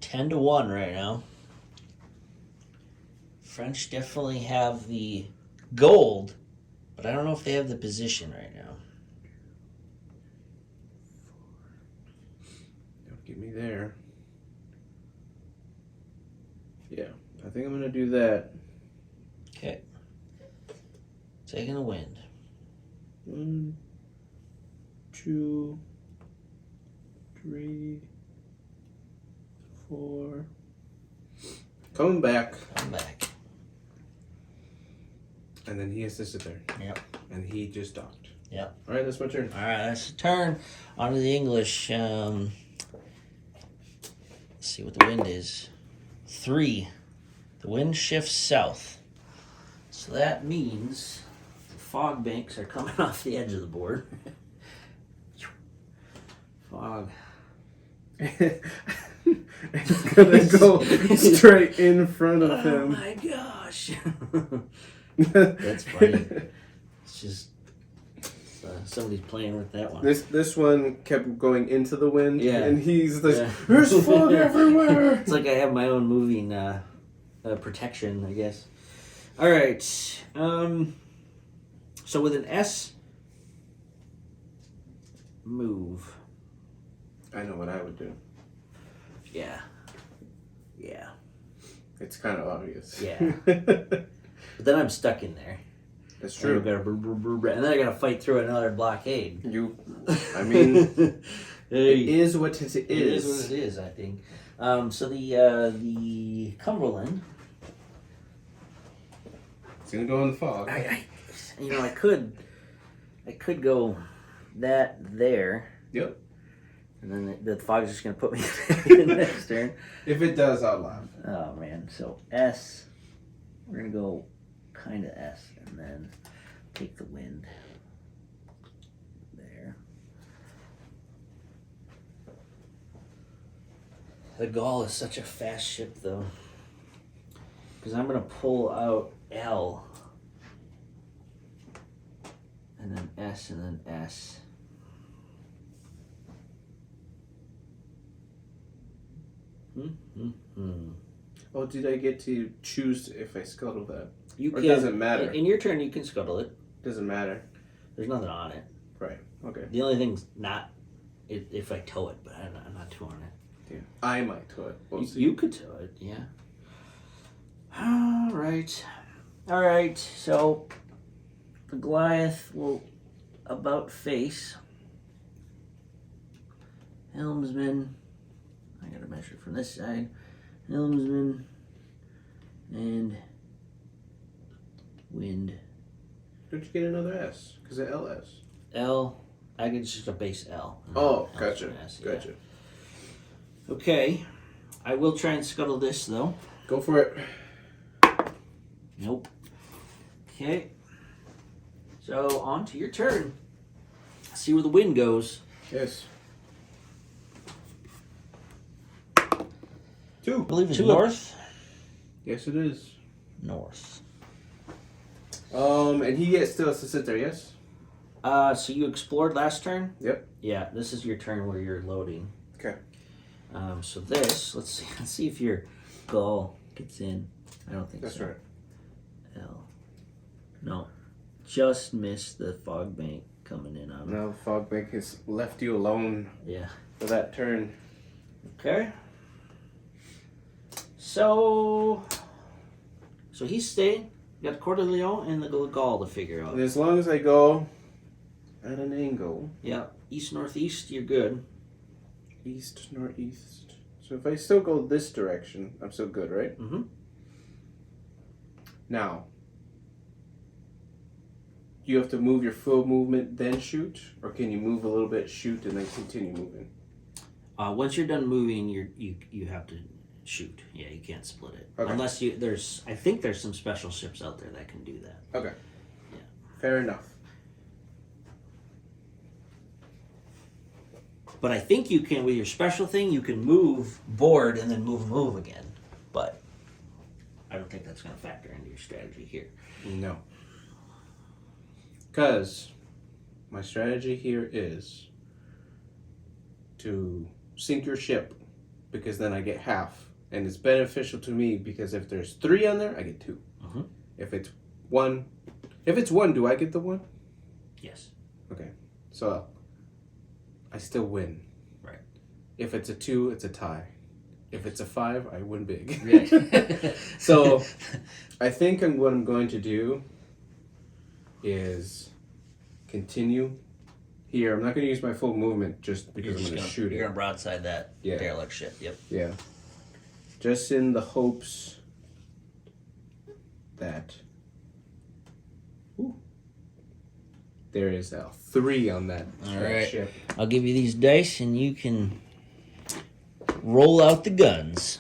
10-1 right now. French definitely have the gold, but I don't know if they have the position right now. Don't get me there. Yeah, I think I'm gonna do that. Okay. Taking the wind. 1, 2, 3, 4. Coming back, Come back. and then he has to sit there. Yep. And he just docked. Yep. All right, that's my turn. All right, that's the turn. On to the English. Let's see what the wind is. 3. The wind shifts south. So that means the fog banks are coming off the edge of the board. Fog. It's gonna go straight in front of Oh him. my gosh. That's funny. It's just somebody's playing with that one. This one kept going into the wind, Yeah. and he's like, Yeah. "There's fog everywhere." It's like I have my own moving protection, I guess. All right. So with an S move. I know what I would do. Yeah. Yeah. It's kind of obvious. Yeah. But then I'm stuck in there. That's And, true. and then I gotta fight through another blockade. I mean, Hey. it is what it is. It is what it is, I think. So the Cumberland. It's gonna go in the fog. I could go that there. Yep. And then the fog's just gonna put me in the next turn. If it does, I'll laugh. Oh man. So S. We're gonna go kind of S and then take the wind. There. The Gaul is such a fast ship though. Because I'm gonna pull out L. And then S, and then S. Oh, did I get to choose if I scuttle that? You Or it can, doesn't matter. In your turn, you can scuttle it. Doesn't matter. There's nothing on it. Right. Okay. The only thing's not if I tow it, but I'm not towing it. Yeah. I might to it. We'll see. You could tow it, yeah. All right. So the Goliath will about face. Helmsman. I gotta measure from this side. Helmsman and wind. Don't you get another S? Because of LS. L. I get just a base L. Oh, L gotcha. for S, yeah. Gotcha. Okay. I will try and scuttle this though. Go for it. Nope. Okay. So on to your turn. See where the wind goes. Yes. I 2. believe it's Two. north. Yes, it is. North. And he gets still has to sit there. Yes. So you explored last turn? Yep. Yeah, this is your turn where you're loading. Okay. So this, let's see if your Gaul gets in. I don't think That's so. right. L. No. Just missed the fog bank coming in on him. Now the fog bank has left you alone Yeah. for that turn. Okay. So he's staying. You got Coeur de Lion and the Gaul to figure out. And as long as I go at an angle, Yeah, east northeast, you're good. east northeast. So if I still go this direction, I'm still good, right? Mm-hmm. Now, you have to move your full movement, then shoot, or can you move a little bit, shoot, and then continue moving? Once you're done moving, you have to shoot. Yeah, you can't split it Okay. unless I think there's some special ships out there that can do that. Okay. Yeah. Fair enough. But I think you can with your special thing. You can move board and then move again. But I don't think that's going to factor into your strategy here. No. Because my strategy here is to sink your ship, because then I get half. And it's beneficial to me because if there's 3 on there, I get 2. Mhm. If it's 1, do I get the 1? Yes. Okay. So I still win. Right. If it's a 2, it's a tie. If it's a 5, I win big. Right. So I think what I'm going to do is continue here. I'm not going to use my full movement just because I'm going to shoot it. You're going to broadside that Yeah. derelict ship. Yep. Yeah. Just in the hopes that... Ooh, there is a 3 on that All right. ship. I'll give you these dice and you can roll out the guns.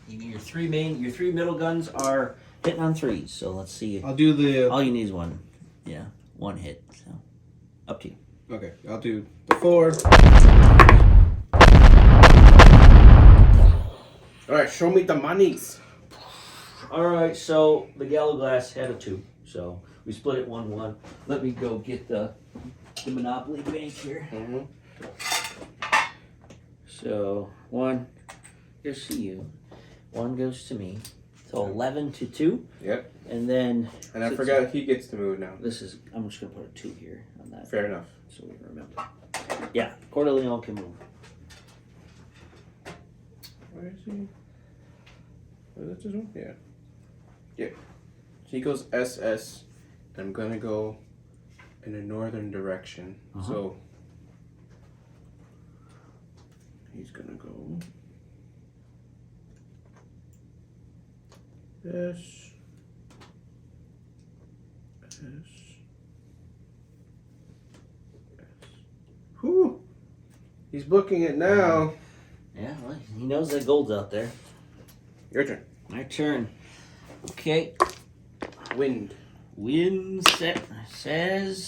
Your three middle guns are hitting on 3s. So let's see. I'll do the... All you need is 1. Yeah, 1 hit. So up to you. Okay, I'll do the 4. Alright, show me the monies. All right, so the Gallaglass had a 2. So we split it 1-1. Let me go get the Monopoly bank here. Mm-hmm. So 1 goes to you. 1 goes to me. So 11 to 2. Yep. And then And I forgot he gets to move now. I'm just gonna put a 2 here on that. Fair enough. So we remember. Yeah, Coeur de Lion can move. Where is he? Is that this one? Yeah. Yep. So he goes SS. And I'm gonna go in a northern direction. Uh-huh. So he's gonna go S. S. Whew. He's booking it now. Yeah, well, he knows that gold's out there. Your turn. My turn. Okay. Wind. Wind set says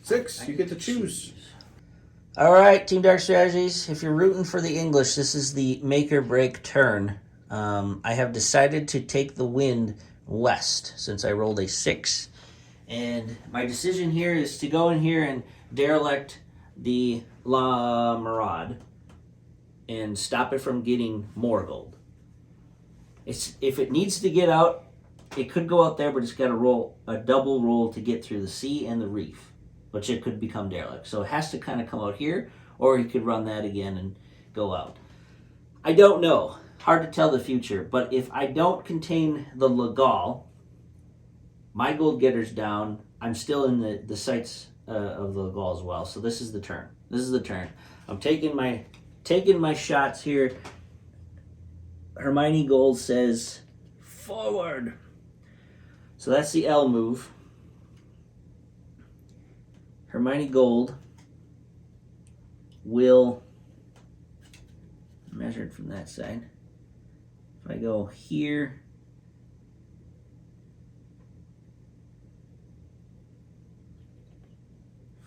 6. You get to choose. All right, Team Dark Strategies. If you're rooting for the English, this is the make or break turn. I have decided to take the wind west since I rolled a 6, And my decision here is to go in here and derelict the La Marade and stop it from getting more gold. If it needs to get out, it could go out there, but it's got to roll a double roll to get through the sea and the reef, which it could become derelict. So it has to kind of come out here, or he could run that again and go out. I don't know. Hard to tell the future. But if I don't contain the Legal, my gold getter's down. I'm still in the sights of the Legal as well. So this is the turn. I'm taking my shots here. Hermione Gold says forward. So that's the L move. Hermione Gold will measured from that side. If I go here,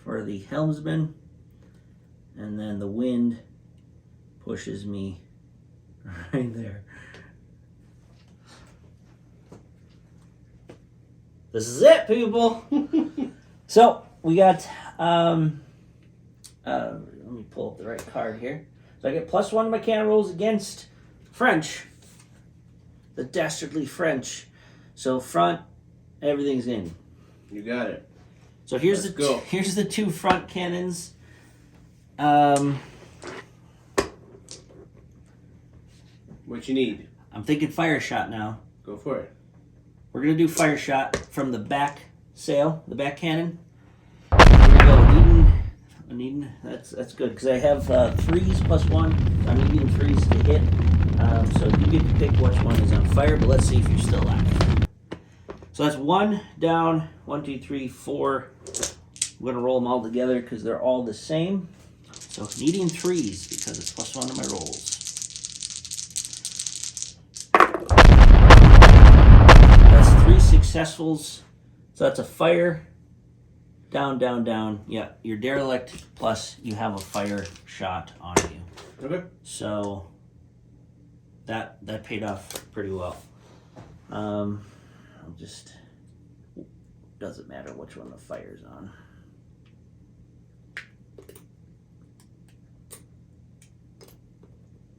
for the helmsman, and then the wind pushes me right there. This is it, people. So we got let me pull up the right card here. So I get +1 to my cannon rolls against French, the dastardly French. So front, everything's in. You got it. So here's Let's go. Here's the 2 front cannons. What you need? I'm thinking fire shot now. Go for it. We're gonna do fire shot from the back sail, the back cannon. Here we go. Needing. That's good because I have 3s +1. I'm needing 3s to hit. So you get to pick which one is on fire. But let's see if you're still alive. So that's 1 down. 1, 2, 3, 4. I'm gonna roll them all together because they're all the same. So needing 3s because it's +1 to my rolls. That's 3 successfuls. So that's a fire. Down, down, down. Yeah, you're derelict, plus you have a fire shot on you. Okay. So that paid off pretty well. I'll just doesn't matter which one the fire's on.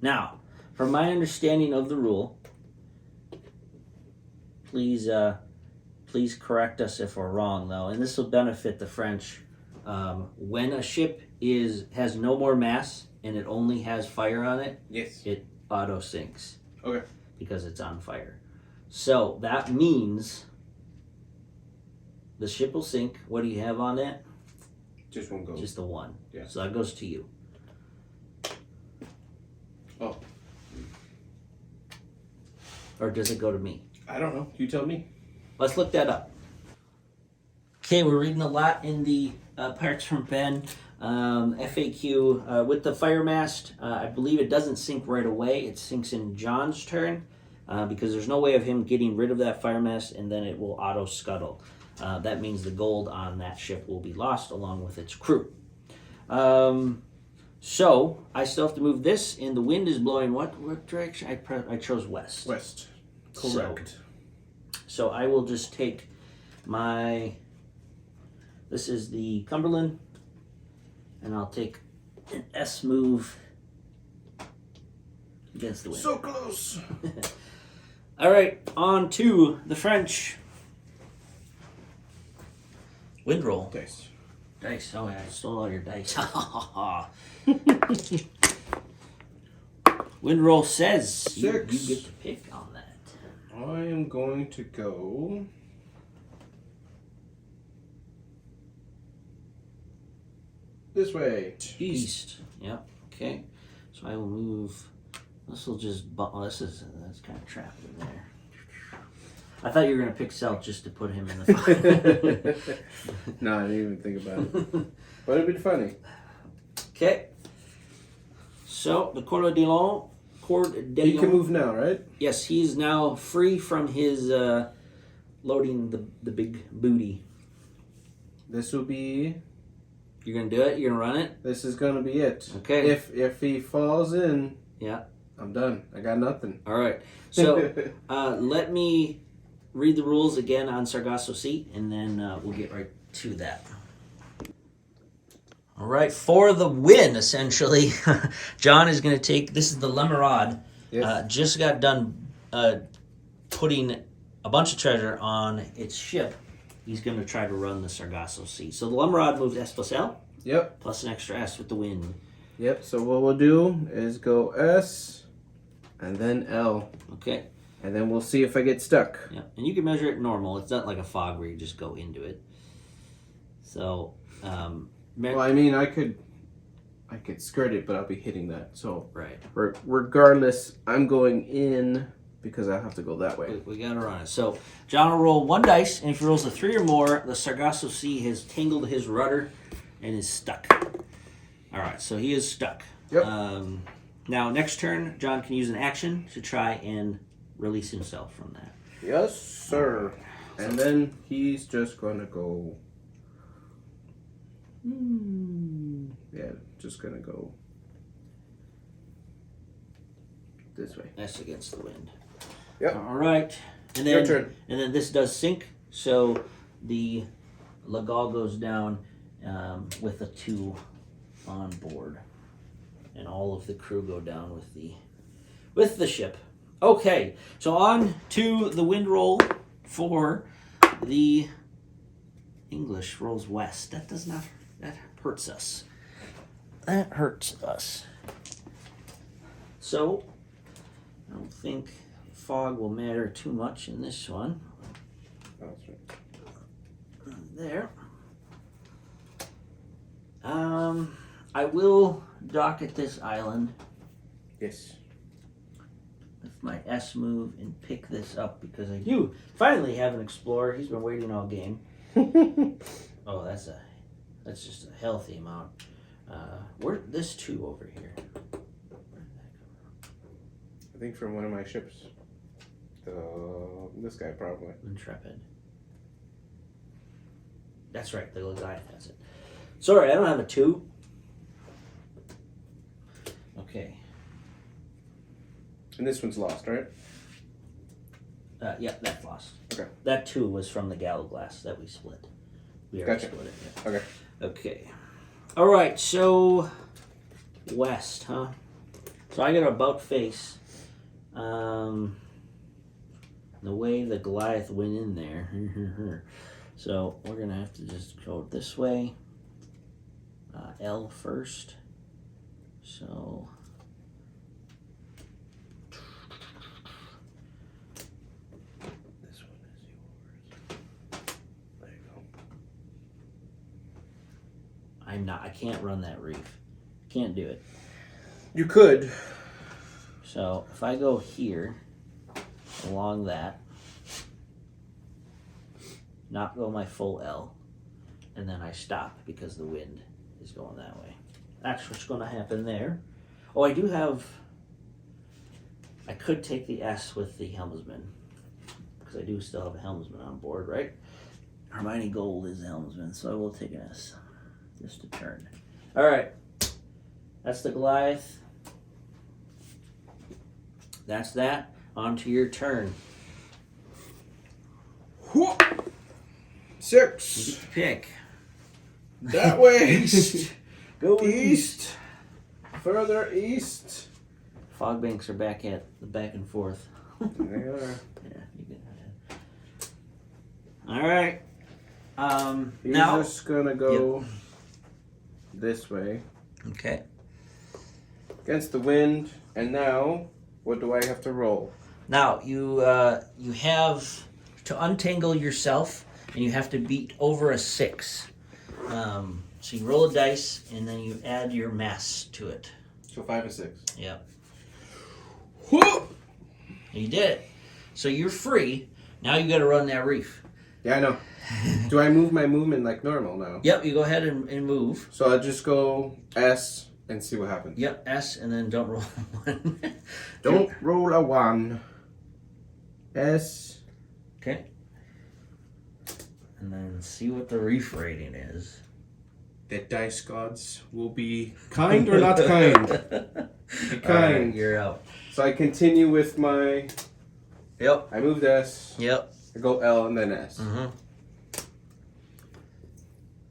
Now, from my understanding of the rule, please correct us if we're wrong, though, and this will benefit the French. When a ship has no more mass and it only has fire on it, Yes. it auto sinks. Okay. Because it's on fire. So that means the ship will sink. What do you have on it? Just one goes. Just the 1. Yeah. So that goes to you. Oh. Or does it go to me? I don't know. You tell me. Let's look that up. Okay, we're reading a lot in the Pirates from Ben FAQ. With the fire mast, I believe it doesn't sink right away. It sinks in John's turn because there's no way of him getting rid of that fire mast, and then it will auto scuttle. That means the gold on that ship will be lost along with its crew. So I still have to move this, and the wind is blowing what direction? I chose west. West. Correct. So I will just take this is the Cumberland, and I'll take an S move against the wind. So close. All right, on to the French. Wind roll. Dice. Dice. Oh, yeah, I stole all your dice. Wind roll says you 6. get to pick on that. I am going to go this way. East. Yep. Okay. So I will move. This will just. That's kind of trapped in there. I thought you were gonna pick South just to put him in the fire. No, I didn't even think about it. But it'd be funny. Okay. So the Coeur d'Alene. He can move now, right? Yes, he's now free from his loading the big booty. This will be. You're gonna do it. You're gonna run it. This is gonna be it. Okay. If he falls in, Yeah. I'm done. I got nothing. All right. So let me read the rules again on Sargasso Sea, and then we'll get right to that. All right, for the win, essentially, John is going to take, this is the Lemerade. Yes. Just got done putting a bunch of treasure on its ship. He's going to try to run the Sargasso Sea. So the Lemerade moves S plus L, Yep. plus an extra S with the wind. Yep. So what we'll do is go S, and then L, Okay. and then we'll see if I get stuck. Yeah, and you can measure it normal. It's not like a fog where you just go into it. So, Well, I mean, I could skirt it, but I'll be hitting that. So right. regardless, I'm going in because I have to go that way. We got to run it. So John will roll 1 dice, and if he rolls a 3 or more, the Sargasso Sea has tangled his rudder and is stuck. All right, so he is stuck. Yep. Now, next turn, John can use an action to try and release himself from that. Yes, sir. And then he's just gonna go. Yeah, just gonna go this way. That's against the wind. Yep. All right. And Your then, turn. And then this does sink, so the Lagal goes down with a 2 on board, and all of the crew go down with the ship. Okay, so on to the wind roll for the English rolls west. That hurts us. That hurts us. So I don't think fog will matter too much in this one. Oh, that's right. There. I will dock at this island Yes. with my S move and pick this up because I do finally have an explorer. He's been waiting all game. Oh, that's just a healthy amount. Where this 2 over here? Where did that come I think from one of my ships. This guy probably. from? Intrepid. That's right. The Goliath has it. Sorry, I don't have a 2. Okay. And this one's lost, right? Yeah, that's lost. Okay. That 2 was from the Gallowglass that we split. We already Gotcha. split it. Yeah. Okay. Okay. All right. So west, huh? So I got a about face. The way the Goliath went in there. So we're gonna have to just go this way. L first. So. This one is yours. There you go. I can't run that reef. Can't do it. You could. So if I go here, along that, not go my full L, and then I stop because the wind is going that way. That's what's going to happen there. Oh, I could take the S with the helmsman, because I do still have a helmsman on board, right? Hermione Gold is the helmsman, so I will take an S. Just a turn. All right. That's the Goliath. That's that. On to your turn. Whoop. You 6. get to pick. That way. East. Go East. Further east. Fog banks are back at the back and forth. They are. Yeah, you get that. All right. He's Now. just gonna go this way Okay. against the wind, and now what do I have to roll? Now you have to untangle yourself, and you have to beat over a 6. So you roll a dice, and then you add your mass to it. So 5 and 6. Yep. Whoop! You did it. So you're free. Now you got to run that reef. Yeah, I know. Do I move my movement like normal now? Yep. You go ahead and move. So I'll just go S and see what happens. Yep. S, and then don't roll 1. Don't roll a 1. S. Okay. And then see what the reef rating is. The dice gods will be kind or not kind? Be Alright, kind. you're out. So I continue with my. Yep. I moved S. Yep. I go L and then S. Mm-hmm.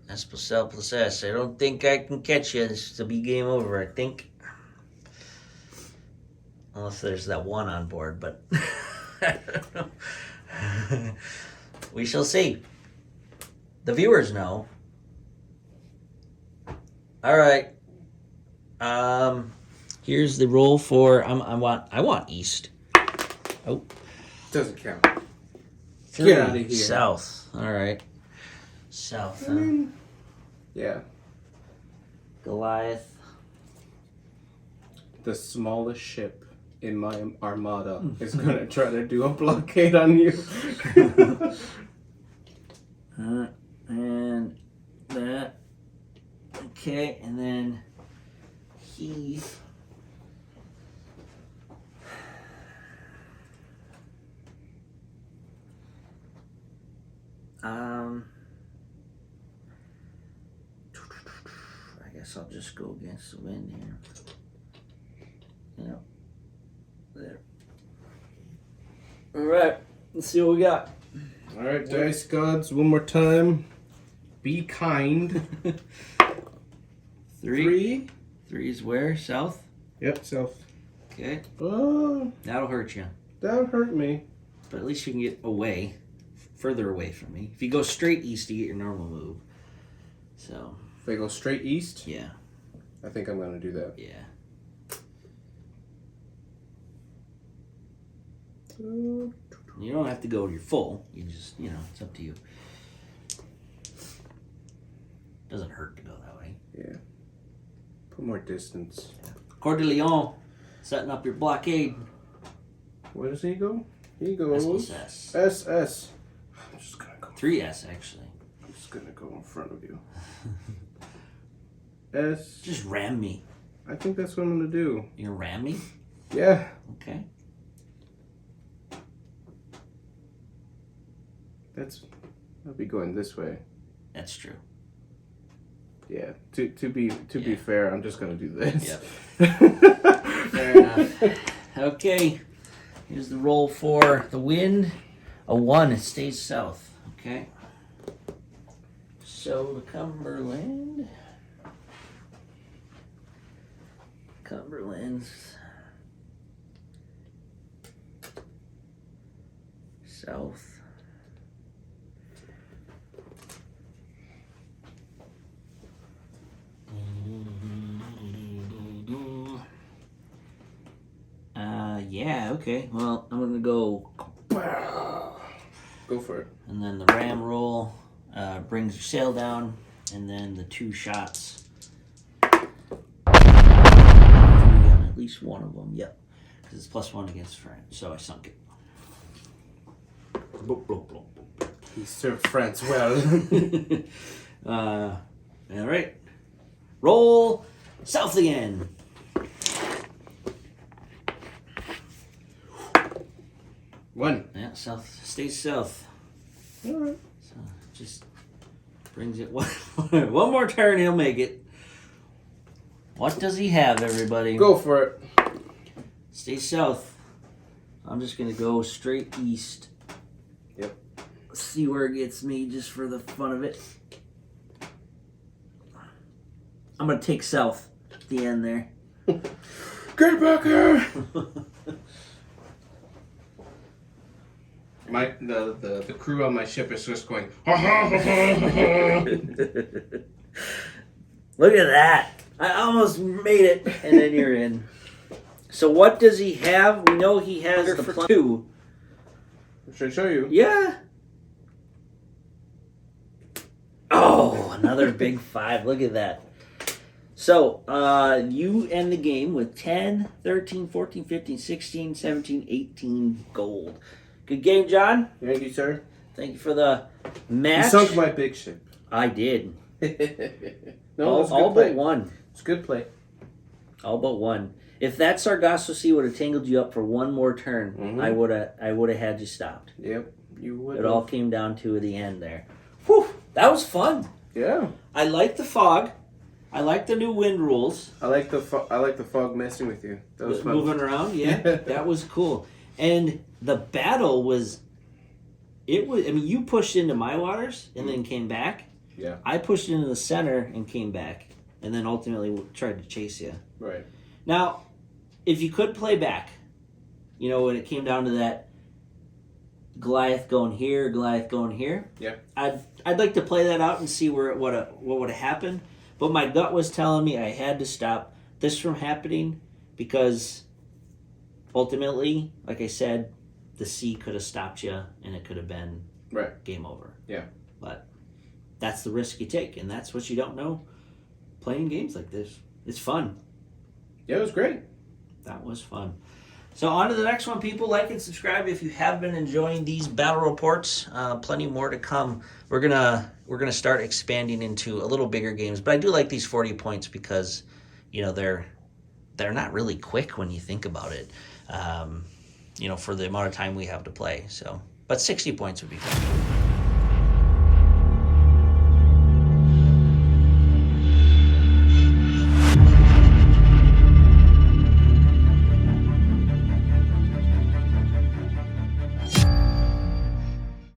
S plus L plus S. I don't think I can catch you. This will be game over, I think. Unless there's that one on board, but I don't know. We shall see. The viewers know. All right. Here's the roll for I want East. Oh, Doesn't count. three. Get outta here. South. All right. South. I mean, yeah. Goliath. The smallest ship in my armada is gonna try to do a blockade on you. And that. Okay, and then he. I guess I'll just go against the wind here. Yeah. There. All right. Let's see what we got. All right, dice gods, one more time. Be kind. Three. Three's where? South? Yep, south. Okay. Oh, That'll hurt you. that hurt me. But at least you can get away. Further away from me. If you go straight east, you get your normal move. So, If I go straight east, yeah. I think I'm gonna do that. Yeah. You don't have to go your full. You just, it's up to you. Doesn't hurt to go that way. Yeah. Put more distance. Coeur de Lion, setting up your blockade. Where does he go? He S goes plus S. SS. I'm just gonna go. 3S, actually. I'm just gonna go in front of you. S. Just ram me. I think that's what I'm gonna do. You gonna ram me? Yeah. Okay. I'll be going this way. That's true. Yeah. To be Yeah. fair, I'm just gonna do this. Yep. Fair enough. Okay. Here's the roll for the wind. A 1. It stays south. Okay. So the Cumberland. Cumberland's south. Yeah, okay. Well, I'm gonna go, Go for it. and then the ram roll brings your sail down, and then the 2 shots. We got at least one of them. Yep, because it's +1 against France, so I sunk it. Boop, boop, boop, boop. He served France well. All right, roll south again. One. Yeah, south stays south. All right. So just brings it one more turn, he'll make it. What does he have, everybody? Go for it. Stay south. I'm just gonna go straight east. Yep. See where it gets me, just for the fun of it. I'm gonna take south at the end there. Get back here! The crew on my ship is just going. Look at that! I almost made it, and then you're in. So what does he have? We know he has the for 2. Should I show you? Yeah. Oh, another big 5. Look at that. So, you end the game with 10, 13, 14, 15, 16, 17, 18 gold. Good game, John. Thank you, sir. Thank you for the match. You sunk my big ship. I did. No, it's all good play. but one. It's good play. All but one. If that Sargasso Sea would have tangled you up for one more turn, Mhm. I would have had you stopped. Yep, you would. It all came down to the end there. Whew, that was fun. Yeah, I like the fog. I like the new wind rules. I like the fog messing with you. That was fun. Moving around, yeah. That was cool. And the battle was It was. I mean, you pushed into my waters and then came back. Yeah. I pushed into the center and came back, and then ultimately tried to chase you. Right. Now, if you could play back, you know, when it came down to that Goliath going here, Goliath going here. Yeah. I'd like to play that out and see what would have happened. But my gut was telling me I had to stop this from happening because ultimately, like I said, the C could have stopped you and it could have been Right. game over. Yeah. But that's the risk you take, and that's what you don't know playing games like this. It's fun. Yeah, it was great. That was fun. So on to the next one, people. Like and subscribe if you have been enjoying these battle reports. Plenty more to come. We're gonna start expanding into a little bigger games, but I do like these 40 points because, you know, they're not really quick when you think about it. You know, for the amount of time we have to play. So, but 60 points would be fun.